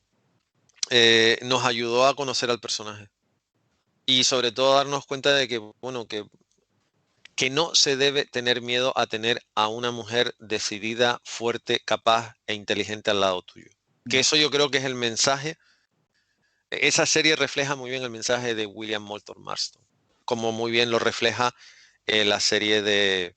nos ayudó a conocer al personaje y sobre todo a darnos cuenta de que, bueno, que no se debe tener miedo a tener a una mujer decidida, fuerte, capaz e inteligente al lado tuyo. Que No, eso yo creo que es el mensaje. Esa serie refleja muy bien el mensaje de William Moulton Marston, como muy bien lo refleja la serie de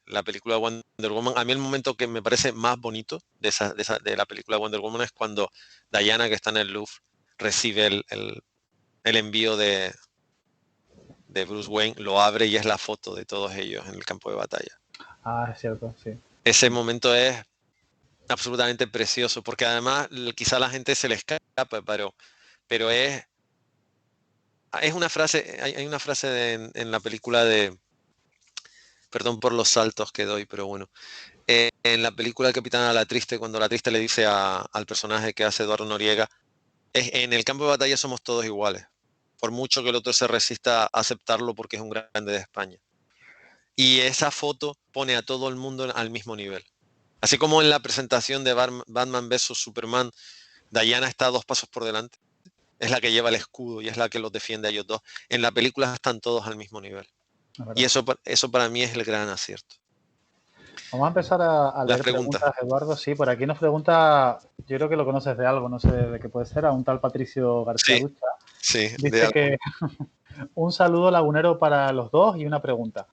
la película de Wonder Woman. A mí el momento que me parece más bonito de la película de Wonder Woman es cuando Diana, que está en el Louvre, recibe el envío de Bruce Wayne, lo abre y es la foto de todos ellos en el campo de batalla. ah, es cierto, sí. Ese momento es absolutamente precioso, porque además quizá a la gente se le escapa, pero es una frase, hay una frase en la película de, perdón por los saltos que doy, pero bueno, en la película El Capitán a la Triste, cuando la Triste le dice al personaje que hace Eduardo Noriega, en el campo de batalla somos todos iguales, por mucho que el otro se resista a aceptarlo porque es un grande de España. Y esa foto pone a todo el mundo al mismo nivel. Así como en la presentación de Batman vs Superman, Diana está 2 pasos por delante, es la que lleva el escudo y es la que los defiende a ellos dos. En la película están todos al mismo nivel. Es Y verdad. eso para mí es el gran acierto. Vamos a empezar a Las leer preguntas. preguntas, Eduardo. Sí, por aquí nos pregunta, yo creo que lo conoces de algo, no sé de qué puede ser, a un tal Patricio García Sí, Lucha. sí, Dice que un saludo lagunero para los dos y una pregunta.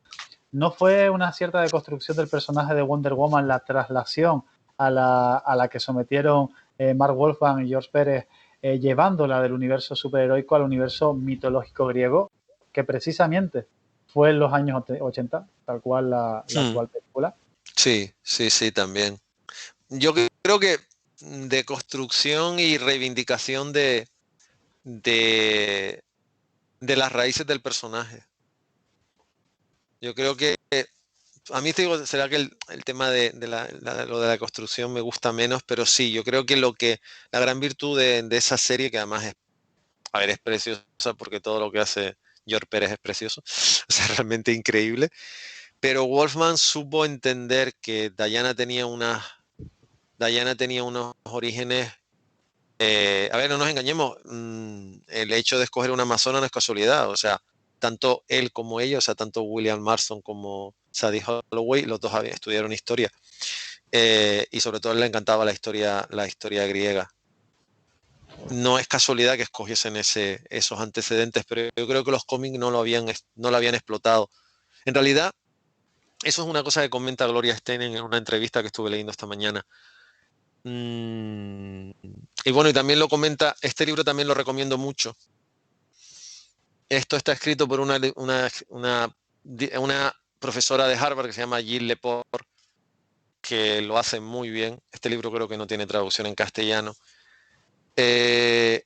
¿No fue una cierta deconstrucción del personaje de Wonder Woman la traslación a la que sometieron Mark Wolfman y George Pérez, llevándola del universo superheroico al universo mitológico griego, que precisamente fue en los años 80, tal cual la Hmm, actual película? sí, sí, sí, también. Yo creo que de construcción y reivindicación de, de las raíces del personaje. Yo creo que a mí te digo, será que el tema lo de la construcción me gusta menos, pero sí, yo creo que la gran virtud de esa serie, que además es, a ver, es preciosa porque todo lo que hace George Pérez es precioso, o sea, realmente increíble, pero Wolfman supo entender que Diana tenía unos orígenes, a ver, no nos engañemos, el hecho de escoger una amazona no es casualidad, o sea, tanto él como ella, o sea, tanto William Marston como Sadie Holloway, los dos estudiaron historia, y sobre todo le encantaba la historia griega. No es casualidad que escogiesen esos antecedentes, pero yo creo que los cómics no lo habían explotado. En realidad, eso es una cosa que comenta Gloria Steinem en una entrevista que estuve leyendo esta mañana. Y bueno, y también lo comenta, este libro también lo recomiendo mucho. Esto está escrito por una profesora de Harvard que se llama Jill Lepore, que lo hace muy bien. Este libro creo que no tiene traducción en castellano. Eh,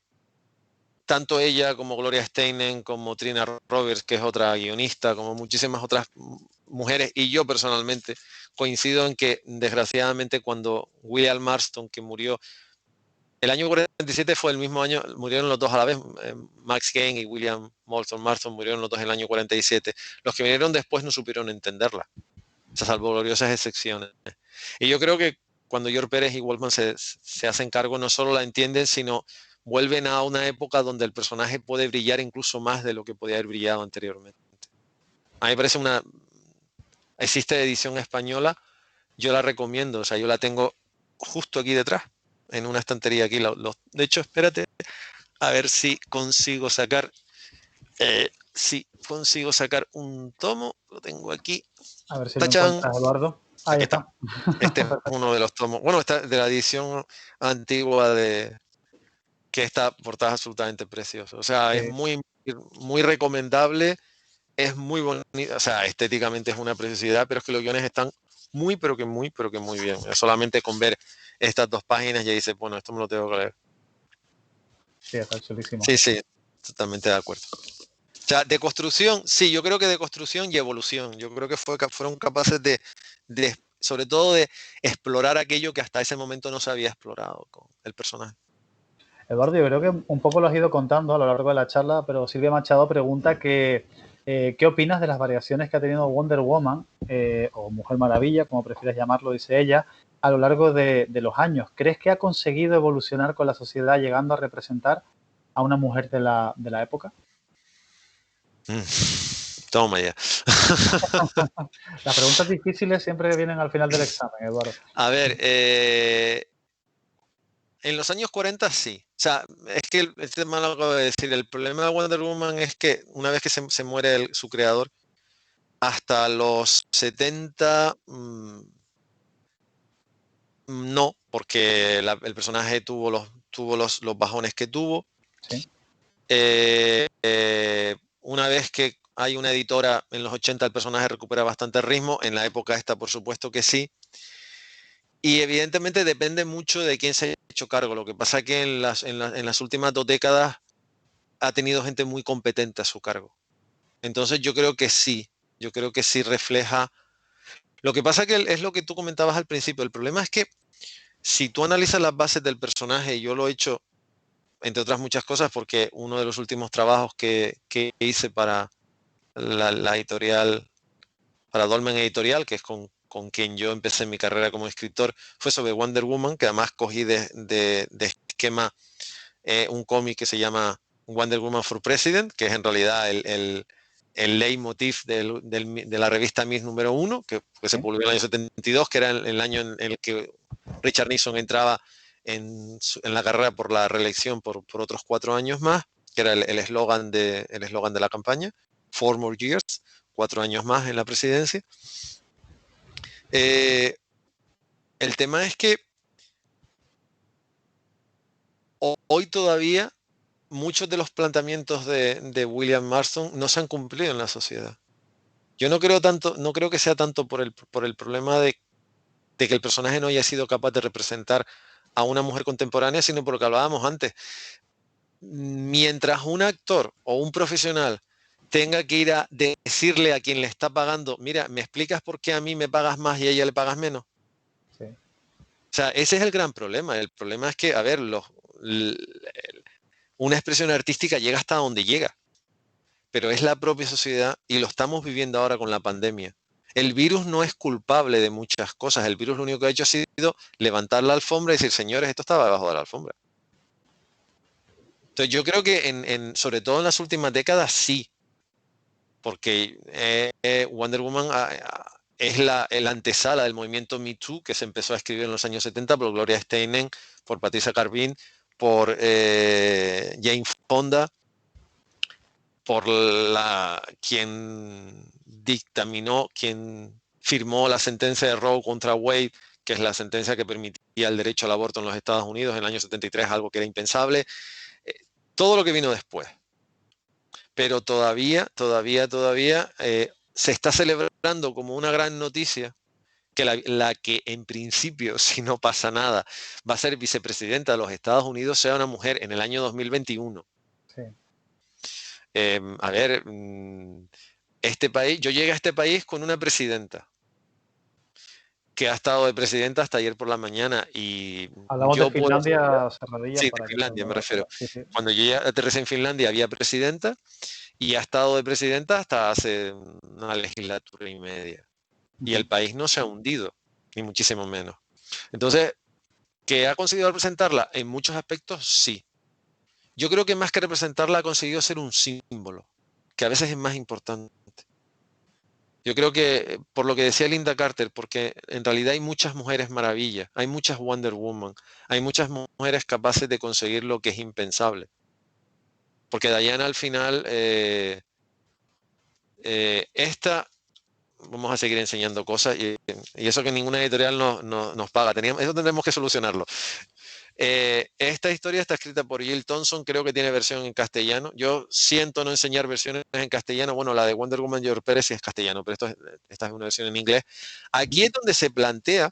Tanto ella como Gloria Steinem, como Trina Roberts, que es otra guionista, como muchísimas otras mujeres, y yo personalmente coincido en que, desgraciadamente, cuando William Marston, que murió, el año 47 fue el mismo año, murieron los dos a la vez, Max Kane y William Marston murieron los dos en el año 47. Los que vinieron después no supieron entenderla, salvo gloriosas excepciones. Y yo creo que cuando George Pérez y Wolfman se hacen cargo, no solo la entienden, sino vuelven a una época donde el personaje puede brillar incluso más de lo que podía haber brillado anteriormente. A mí me parece existe edición española, yo la recomiendo, o sea, yo la tengo justo aquí detrás, en una estantería aquí. De hecho, espérate, a ver si consigo sacar, un tomo, lo tengo aquí. A ver si lo ¡Tachán! encuentras, Eduardo. Ahí Aquí está. está. Este es uno de los tomos. Bueno, está de la edición antigua que esta portada es absolutamente preciosa. O sea, es muy, muy recomendable, es muy bonito, o sea, estéticamente es una preciosidad, pero es que los guiones están muy, pero que muy bien. Solamente con ver estas 2 páginas ya dices, bueno, esto me lo tengo que leer. Sí, está chulísimo. Sí, totalmente de acuerdo. O sea, de construcción, sí, yo creo que de construcción y evolución. Yo creo que fueron capaces sobre todo de explorar aquello que hasta ese momento no se había explorado con el personaje. Eduardo, yo creo que un poco lo has ido contando a lo largo de la charla, pero Silvia Machado pregunta ¿qué opinas de las variaciones que ha tenido Wonder Woman, o Mujer Maravilla, como prefieres llamarlo, dice ella, a lo largo de los años? ¿Crees que ha conseguido evolucionar con la sociedad llegando a representar a una mujer de la época? Toma ya. Las preguntas difíciles siempre vienen al final del examen, Eduardo. A ver, en los años 40 sí. O sea, es que el tema lo acabo de decir. El problema de Wonder Woman es que una vez que se muere su creador, hasta los 70 no, porque el personaje tuvo los bajones que tuvo. Sí. Una vez que hay una editora en los 80, el personaje recupera bastante ritmo. En la época esta, por supuesto que sí. Y evidentemente depende mucho de quién se haya hecho cargo. Lo que pasa es que en las últimas 2 décadas ha tenido gente muy competente a su cargo. Entonces yo creo que sí refleja. Lo que pasa que es lo que tú comentabas al principio. El problema es que si tú analizas las bases del personaje, y yo lo he hecho, entre otras muchas cosas, porque uno de los últimos trabajos que hice para la editorial, para Dolmen Editorial, que es con quien yo empecé mi carrera como escritor, fue sobre Wonder Woman, que además cogí de esquema un cómic que se llama Wonder Woman for President, que es en realidad el leitmotiv de la revista Ms. número 1, que se publicó en el año 72, que era el año en el que Richard Nixon entraba en la carrera por la reelección por otros 4 años más, que era el eslogan de la campaña, 4 more years, 4 años más en la presidencia. El tema es que hoy todavía muchos de los planteamientos de William Marston no se han cumplido en la sociedad. Yo no creo que sea tanto por el problema de que el personaje no haya sido capaz de representar a una mujer contemporánea, sino por lo que hablábamos antes. Mientras un actor o un profesional tenga que ir a decirle a quien le está pagando, mira, ¿me explicas por qué a mí me pagas más y a ella le pagas menos? Sí. O sea, ese es el gran problema. El problema es que, a ver, una expresión artística llega hasta donde llega, pero es la propia sociedad, y lo estamos viviendo ahora con la pandemia. El virus no es culpable de muchas cosas. El virus lo único que ha hecho ha sido levantar la alfombra y decir, señores, esto estaba debajo de la alfombra. Entonces yo creo que sobre todo en las últimas décadas sí, porque Wonder Woman es la antesala del movimiento Me Too, que se empezó a escribir en los años 70 por Gloria Steinem, por Patricia Carvin, por Jane Fonda, por quien firmó la sentencia de Roe contra Wade, que es la sentencia que permitía el derecho al aborto en los Estados Unidos en el año 73, algo que era impensable. Todo lo que vino después. Pero todavía se está celebrando como una gran noticia que la que en principio, si no pasa nada, va a ser vicepresidenta de los Estados Unidos sea una mujer en el año 2021. Sí. A ver, este país, yo llegué a este país con una presidenta que ha estado de presidenta hasta ayer por la mañana y Hablamos de yo puedo asegurar, Finlandia, Serradilla, sí, de para que todo el Finlandia me mundo lo refiero. sepa. Sí, sí. Cuando yo ya aterricé en Finlandia había presidenta y ha estado de presidenta hasta hace una legislatura y media. Y el Ujú. país no se ha hundido, ni muchísimo menos. Entonces, ¿que ha conseguido representarla? En muchos aspectos, sí. Yo creo que más que representarla ha conseguido ser un símbolo, que a veces es más importante. Yo creo que, por lo que decía Linda Carter, porque en realidad hay muchas mujeres maravillas, hay muchas Wonder Woman, hay muchas mujeres capaces de conseguir lo que es impensable. Porque Diana al final, esta, vamos a seguir enseñando cosas y eso que ninguna editorial nos paga, eso tendremos que solucionarlo. Esta historia está escrita por Jill Thompson, creo que tiene versión en castellano. Yo siento no enseñar versiones en castellano. Bueno, la de Wonder Woman George Pérez sí es castellano, pero esta es una versión en inglés. Aquí es donde se plantea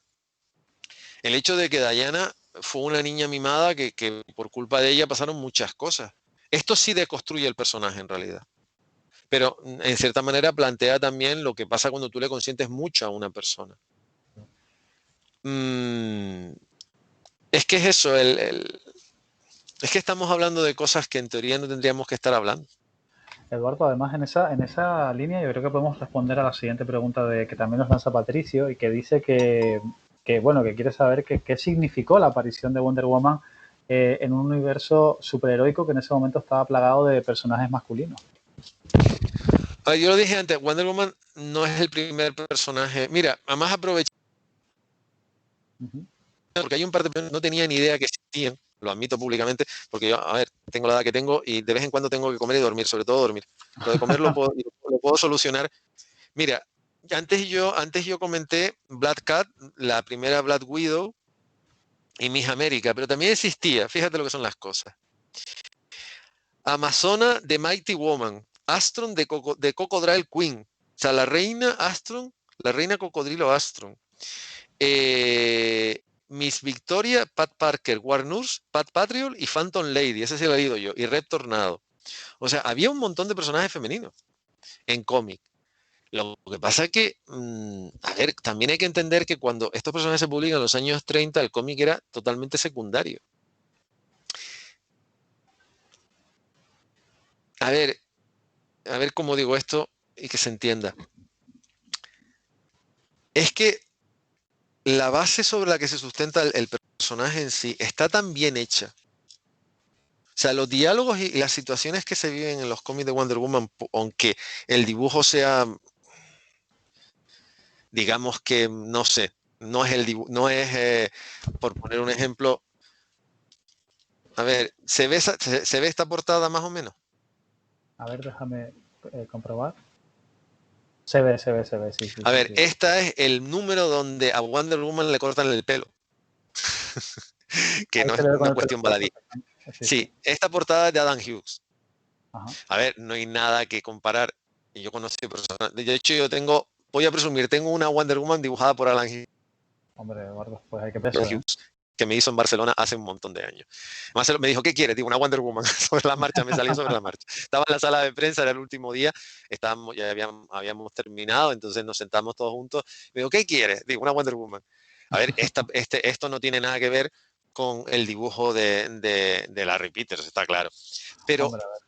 el hecho de que Diana fue una niña mimada que por culpa de ella pasaron muchas cosas. Esto sí deconstruye el personaje en realidad. Pero en cierta manera plantea también lo que pasa cuando tú le consientes mucho a una persona. Mm, es que es eso, es que estamos hablando de cosas que en teoría no tendríamos que estar hablando. Eduardo, además en esa línea yo creo que podemos responder a la siguiente pregunta que también nos lanza Patricio y que dice bueno, que quiere saber qué significó la aparición de Wonder Woman en un universo superheroico que en ese momento estaba plagado de personajes masculinos. A ver, yo lo dije antes, Wonder Woman no es el primer personaje. Mira, además aproveché Ujú. porque hay un par de personas que no tenía ni idea que existían, lo admito públicamente, porque yo, a ver, tengo la edad que tengo y de vez en cuando tengo que comer y dormir, sobre todo dormir. Lo de comer lo puedo solucionar. Mira, antes yo comenté Black Cat, la primera Black Widow y Miss América, pero también existía, fíjate lo que son las cosas. Amazona de Mighty Woman, Astron de Cocodrile Queen, o sea, la reina Astron, la reina cocodrilo Astron. Miss Victoria, Pat Parker, War Nurse, Pat Patriot y Phantom Lady, ese sí lo he leído yo, y Red Tornado. O sea, había un montón de personajes femeninos en cómic. Lo que pasa es que, a ver, también hay que entender que cuando estos personajes se publican en los años 30, el cómic era totalmente secundario. A ver, a ver cómo digo esto y que se entienda. Es que la base sobre la que se sustenta el personaje en sí está tan bien hecha. O sea, los diálogos y las situaciones que se viven en los cómics de Wonder Woman, aunque el dibujo sea, digamos que, no sé, no es el dibujo, no es, por poner un ejemplo, a ver, ¿se ve esta portada más o menos? A ver, déjame comprobar. Se ve, sí, sí, A sí, ver, sí. esta es el número donde a Wonder Woman le cortan el pelo, que Ahí no se es le ve con una el pelo cuestión corto. baladí. Sí, sí. Sí, esta portada es de Adam Hughes. Ajá. A ver, no hay nada que comparar. Y yo conocí personas. De hecho, voy a presumir, tengo una Wonder Woman dibujada por Alan Hombre, Eduardo, pues hay que peso, ¿eh? Hughes, que me hizo en Barcelona hace un montón de años. Además, me dijo, ¿qué quieres? Digo, una Wonder Woman sobre la marcha, me salió sobre la marcha. Estaba en la sala de prensa, era el último día, ya habíamos terminado, entonces nos sentamos todos juntos. Me dijo, ¿qué quieres? Digo, una Wonder Woman. A ver, esto no tiene nada que ver con el dibujo de Larry Peters, está claro. Pero Hombre, a ver,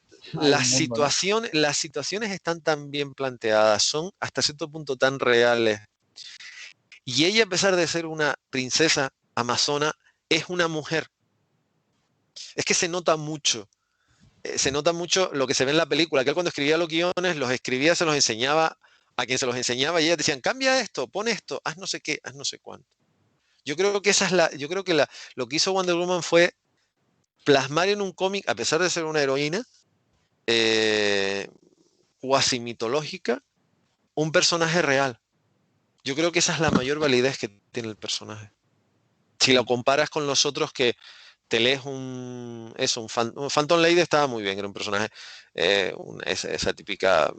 hay un mundo, ¿no? las situaciones están tan bien planteadas, son hasta cierto punto tan reales. Y ella, a pesar de ser una princesa amazona, es una mujer. Es que se nota mucho lo que se ve en la película, que él cuando escribía los guiones, los escribía, se los enseñaba a quien se los enseñaba y ellas decían, cambia esto, pon esto, haz no sé qué, haz no sé cuánto. Yo creo que lo que hizo Wonder Woman fue plasmar en un cómic, a pesar de ser una heroína, eh, cuasi mitológica, un personaje real. Yo creo que esa es la mayor validez que tiene el personaje. Si lo Sí. comparas con los otros que te lees un Phantom Lady estaba muy bien, era un personaje, esa típica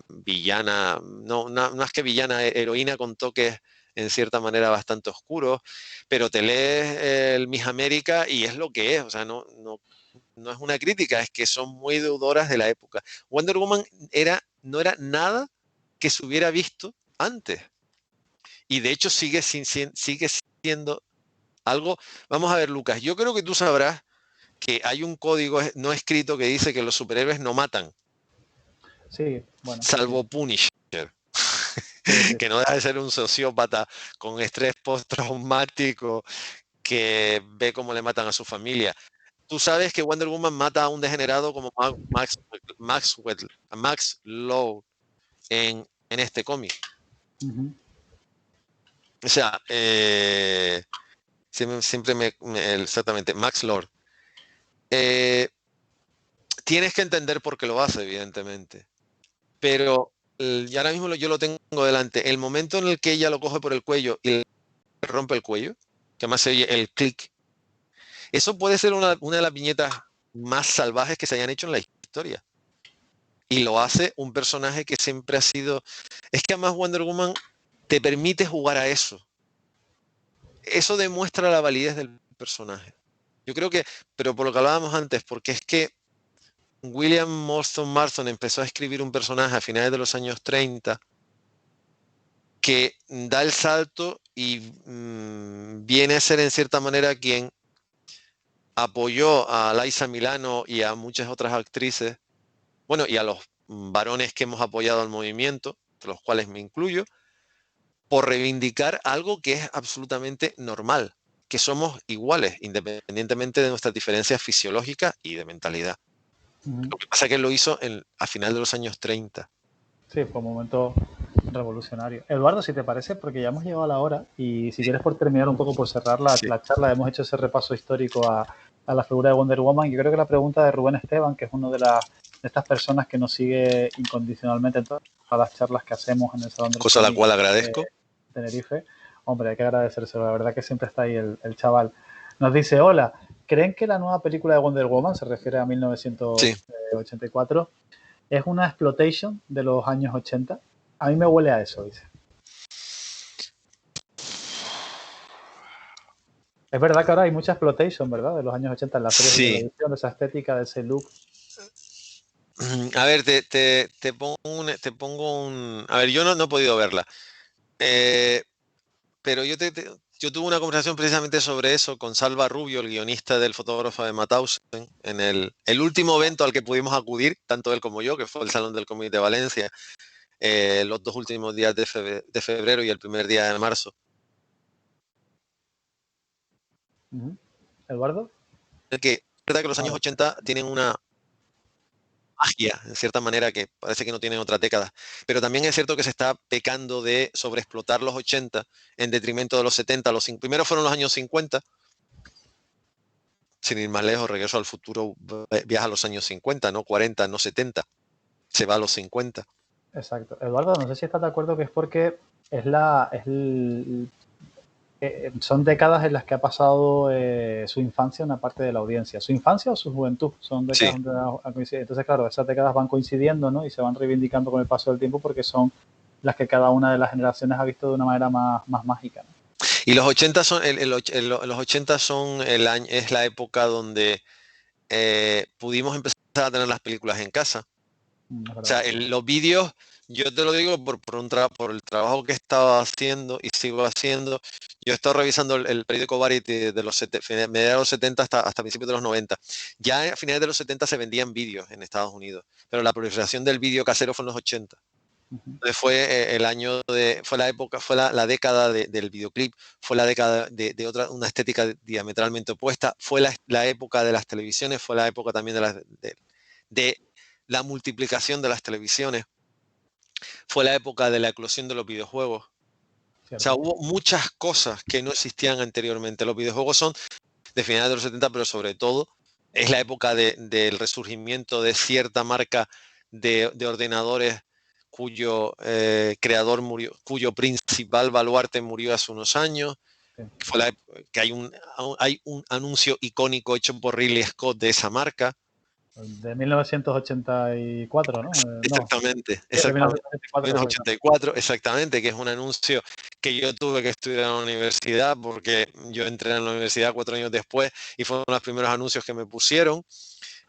villana, no es que villana, heroína con toques en cierta manera bastante oscuros, pero te lees el Miss América y es lo que es, o sea, no es una crítica, es que son muy deudoras de la época. Wonder Woman no era nada que se hubiera visto antes. Y de hecho sigue siendo algo. Vamos a ver, Lucas, yo creo que tú sabrás que hay un código no escrito que dice que los superhéroes no matan, Sí, bueno. salvo Sí. Punisher, Sí. que no deja de ser un sociópata con estrés postraumático que ve cómo le matan a su familia. Tú sabes que Wonder Woman mata a un degenerado como Max Lowe en este cómic. Uh-huh. O sea, siempre exactamente, Max Lord. Tienes que entender por qué lo hace, evidentemente. Pero y ahora mismo yo lo tengo delante. El momento en el que ella lo coge por el cuello y le rompe el cuello, que más se oye el clic, eso puede ser una de las viñetas más salvajes que se hayan hecho en la historia. Y lo hace un personaje que siempre ha sido... Es que además Wonder Woman te permite jugar a eso. Eso demuestra la validez del personaje. Yo creo que, pero por lo que hablábamos antes, porque es que William Moulton Marston empezó a escribir un personaje a finales de los años 30 que da el salto y viene a ser en cierta manera quien apoyó a Liza Milano y a muchas otras actrices, bueno, y a los varones que hemos apoyado al movimiento, de los cuales me incluyo, por reivindicar algo que es absolutamente normal, que somos iguales, independientemente de nuestras diferencias fisiológicas y de mentalidad. Uh-huh. Lo que pasa es que lo hizo a final de los años 30. Sí, fue un momento revolucionario. Eduardo, si te parece, porque ya hemos llegado a la hora y si quieres por terminar un poco, por cerrar la charla, hemos hecho ese repaso histórico a la figura de Wonder Woman. Yo creo que la pregunta de Rubén Esteban, que es una de estas personas que nos sigue incondicionalmente en todas las charlas que hacemos en el Salón del Cosa a la Cómic cual agradezco. Tenerife, hombre, hay que agradecérselo, la verdad que siempre está ahí el chaval. Nos dice, hola, ¿creen que la nueva película de Wonder Woman, se refiere a 1984, es una exploitation de los años 80? A mí me huele a eso, dice. Es verdad que ahora hay mucha exploitation, ¿verdad? De los años 80 en las series de televisión, de esa estética, de ese look. A ver, te pongo un... A ver, yo no he podido verla. Pero yo tuve una conversación precisamente sobre eso con Salva Rubio, el guionista del Fotógrafo de Mauthausen, en el último evento al que pudimos acudir, tanto él como yo, que fue el Salón del Cómic de Valencia, los 2 últimos días de febrero y el primer día de marzo. ¿Eduardo? Es verdad que los años 80 tienen una magia, en cierta manera, que parece que no tienen otras décadas. Pero también es cierto que se está pecando de sobreexplotar los 80 en detrimento de los 70. Los primeros fueron los años 50. Sin ir más lejos, Regreso al Futuro viaja a los años 50, no 40, no 70. Se va a los 50. Exacto. Eduardo, no sé si estás de acuerdo que es porque son décadas en las que ha pasado su infancia una parte de la audiencia. ¿Su infancia o su juventud? Son décadas donde ha coincidido. Entonces, claro, esas décadas van coincidiendo, ¿no? Y se van reivindicando con el paso del tiempo porque son las que cada una de las generaciones ha visto de una manera más mágica, ¿no? Y los 80 son, los 80 son es la época donde pudimos empezar a tener las películas en casa. O sea, los vídeos, yo te lo digo por el trabajo que estaba haciendo y sigo haciendo. Yo he estado revisando el periódico Variety de los mediados de los 70 hasta principios de los 90. Ya a finales de los 70 se vendían vídeos en Estados Unidos, pero la proliferación del vídeo casero fue en los 80. Entonces fue fue la época, fue la década del videoclip, fue la década de una estética diametralmente opuesta, fue la época de las televisiones, fue la época también de la multiplicación de las televisiones, fue la época de la eclosión de los videojuegos. ¿Cierto? O sea, hubo muchas cosas que no existían anteriormente. Los videojuegos son de finales de los 70, pero sobre todo es la época del resurgimiento de cierta marca de ordenadores cuyo creador murió, cuyo principal baluarte murió hace unos años. Sí. Que hay un anuncio icónico hecho por Ridley Scott de esa marca. De 1984, ¿no? Exactamente, No. De 1984, exactamente, que es un anuncio que yo tuve que estudiar en la universidad porque yo entré en la universidad 4 años después y fueron los primeros anuncios que me pusieron.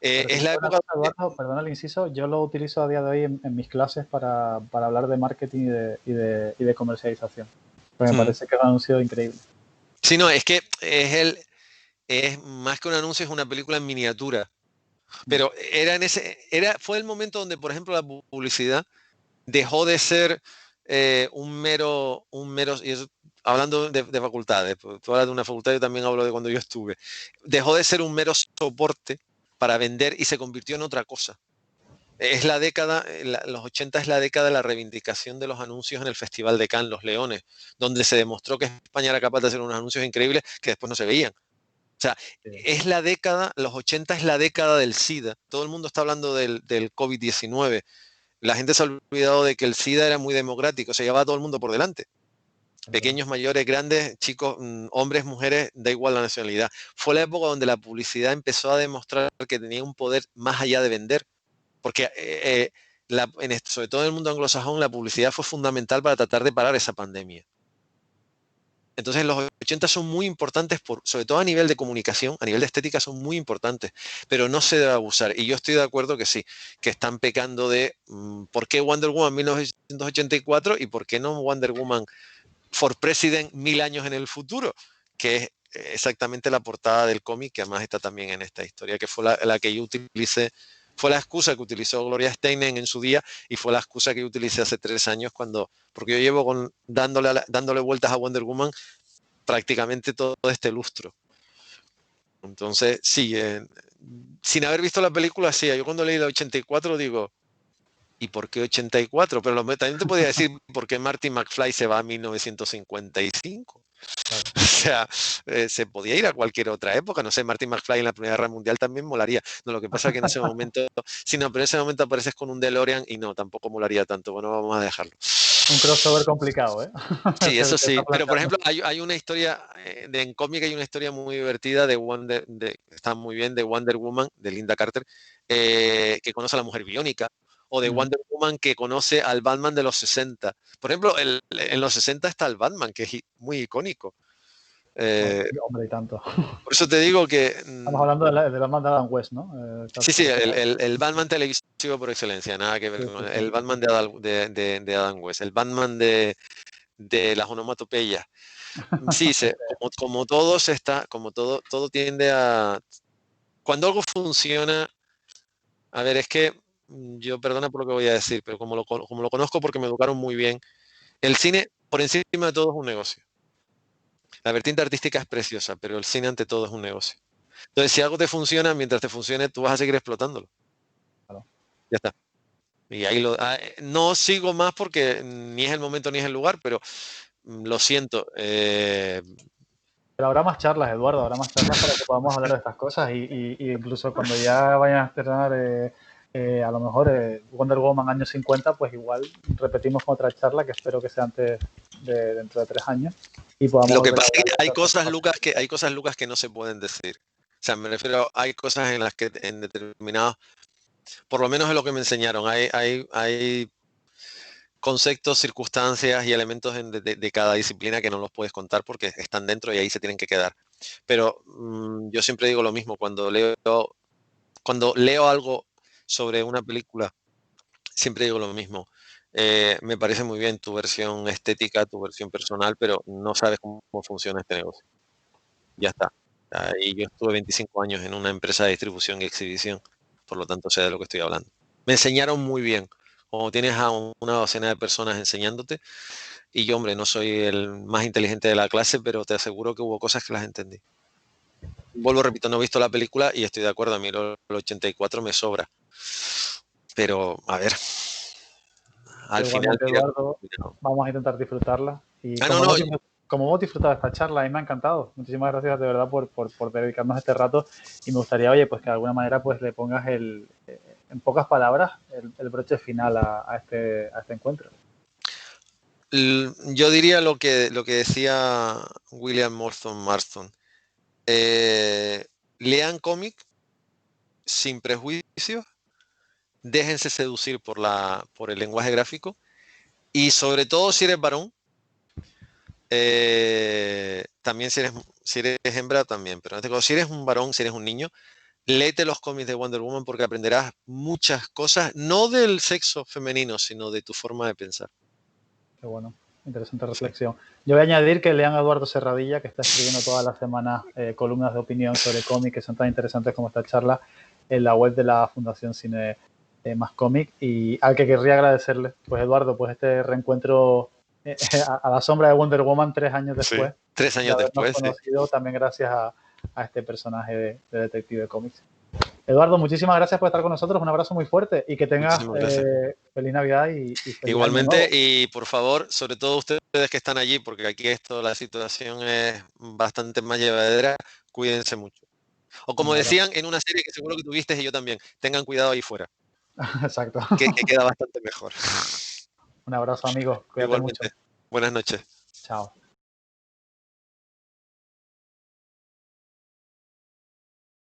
Pero te Es la digo una época... cosa, Eduardo, perdona el inciso, yo lo utilizo a día de hoy en mis clases para hablar de marketing y de comercialización. Pues me Hmm. parece que es un anuncio increíble. Sí, no, es que es más que un anuncio, es una película en miniatura. Mm. Pero fue el momento donde, por ejemplo, la publicidad dejó de ser y hablando de facultades, pues, tú hablas de una facultad, yo también hablo de cuando yo estuve, dejó de ser un mero soporte para vender y se convirtió en otra cosa. Es la década, los 80 es la década de la reivindicación de los anuncios en el Festival de Cannes, Los Leones, donde se demostró que España era capaz de hacer unos anuncios increíbles que después no se veían. O sea, Sí. es la década, los 80 es la década del SIDA. Todo el mundo está hablando del COVID-19. La gente se ha olvidado de que el SIDA era muy democrático, se llevaba a todo el mundo por delante. Es verdad. Pequeños, mayores, grandes, chicos, hombres, mujeres, da igual la nacionalidad. Fue la época donde la publicidad empezó a demostrar que tenía un poder más allá de vender. Porque sobre todo en el mundo anglosajón, la publicidad fue fundamental para tratar de parar esa pandemia. Entonces los 80 son muy importantes, sobre todo a nivel de comunicación, a nivel de estética son muy importantes, pero no se debe abusar. Y yo estoy de acuerdo que sí, que están pecando de ¿por qué Wonder Woman 1984 y por qué no Wonder Woman for President 1000 años en el futuro? Que es exactamente la portada del cómic, que además está también en esta historia, que fue la que yo utilicé. Fue la excusa que utilizó Gloria Steinem en su día y fue la excusa que yo utilicé hace 3 años porque yo llevo dándole vueltas a Wonder Woman prácticamente todo este lustro. Entonces, sí, sin haber visto la película, sí, yo cuando leí la 84 digo, ¿y por qué 84? Pero también te podía decir por qué Marty McFly se va a 1955. Claro. O sea, se podía ir a cualquier otra época. No sé, Marty McFly en la Primera Guerra Mundial también molaría. No, lo que pasa es que en ese momento, sí, no, pero en ese momento apareces con un DeLorean y no, tampoco molaría tanto. Bueno, vamos a dejarlo. Un crossover complicado, ¿eh? Sí, eso Se está sí. Pero, por planteando. ejemplo, hay una historia, en cómic hay una historia muy divertida está muy bien, de Wonder Woman, de Linda Carter, que conoce a la mujer biónica, o de Mm. Wonder Woman que conoce al Batman de los 60. Por ejemplo, en los 60 está el Batman, que es muy icónico. Hombre, Eh, hombre, y tanto. por eso te digo que, Estamos hablando de la banda de Adam West, ¿no? sí, sí, el Batman televisivo por excelencia, nada que ver Sí, con sí, sí. el Batman de Adam West, el Batman de las onomatopeyas. Sí, como todo todo tiende a... Cuando algo funciona, a ver, es que yo, perdona por lo que voy a decir, pero como lo conozco porque me educaron muy bien, el cine por encima de todo es un negocio. La vertiente artística es preciosa, pero el cine ante todo es un negocio. Entonces, si algo te funciona, mientras te funcione, tú vas a seguir explotándolo. Claro. Ya está. Y ahí no sigo más porque ni es el momento ni es el lugar, pero lo siento. Pero habrá más charlas, Eduardo, habrá más charlas para que podamos hablar de estas cosas y incluso cuando ya vayan a estrenar a lo mejor Wonder Woman años 50, pues igual repetimos con otra charla que espero que sea antes de dentro de 3 años y podamos Lo que volver pasa a es hablar que de hay estas cosas, cosas. Lucas, que no se pueden decir. O sea, me refiero, hay cosas en las que en determinados, por lo menos es lo que me enseñaron, hay conceptos, circunstancias y elementos de cada disciplina que no los puedes contar porque están dentro y ahí se tienen que quedar. Pero yo siempre digo lo mismo, cuando leo algo sobre una película, siempre digo lo mismo. Me parece muy bien tu versión estética, tu versión personal, pero no sabes cómo funciona este negocio. Ya está. Y yo estuve 25 años en una empresa de distribución y exhibición, por lo tanto sé de lo que estoy hablando. Me enseñaron muy bien. Cuando tienes a una docena de personas enseñándote, y yo, hombre, no soy el más inteligente de la clase, pero te aseguro que hubo cosas que las entendí. Vuelvo, repito, no he visto la película y estoy de acuerdo, a mí el 84 me sobra. Pero, a ver, al final, Igualmente, mira, Eduardo, vamos a intentar disfrutarla y no, no, como hemos disfrutado de esta charla y me ha encantado. Muchísimas gracias de verdad por dedicarnos este rato y me gustaría, oye, pues que de alguna manera pues le pongas en pocas palabras el broche final a este encuentro. yo diría lo que decía William Morton Marston. Lean cómic sin prejuicios, déjense seducir por el lenguaje gráfico y sobre todo si eres varón, también si eres hembra también, pero en este caso, si eres un varón, si eres un niño, léete los cómics de Wonder Woman porque aprenderás muchas cosas, no del sexo femenino, sino de tu forma de pensar. Qué bueno, interesante Sí. reflexión. Yo voy a añadir que lean a Eduardo Serradilla, que está escribiendo todas las semanas columnas de opinión sobre cómics que son tan interesantes como esta charla en la web de la Fundación Cine Más Cómic, y al que querría agradecerle, pues Eduardo, pues este reencuentro a la sombra de Wonder Woman 3 años después Sí, 3 de años habernos después, sí. conocido, también gracias a este personaje de detective cómics. Eduardo, muchísimas gracias por estar con nosotros, un abrazo muy fuerte y que tengas Muchísimas gracias. feliz Navidad y feliz Año Igualmente, Nuevo. y por favor, sobre todo ustedes que están allí, porque aquí la situación es bastante más llevadera, cuídense mucho. O como Un abrazo. decían en una serie que seguro que tuviste y yo también, tengan cuidado ahí fuera, Exacto. que queda bastante mejor. Un abrazo, amigo. Cuídate mucho. Igualmente, buenas noches. Chao.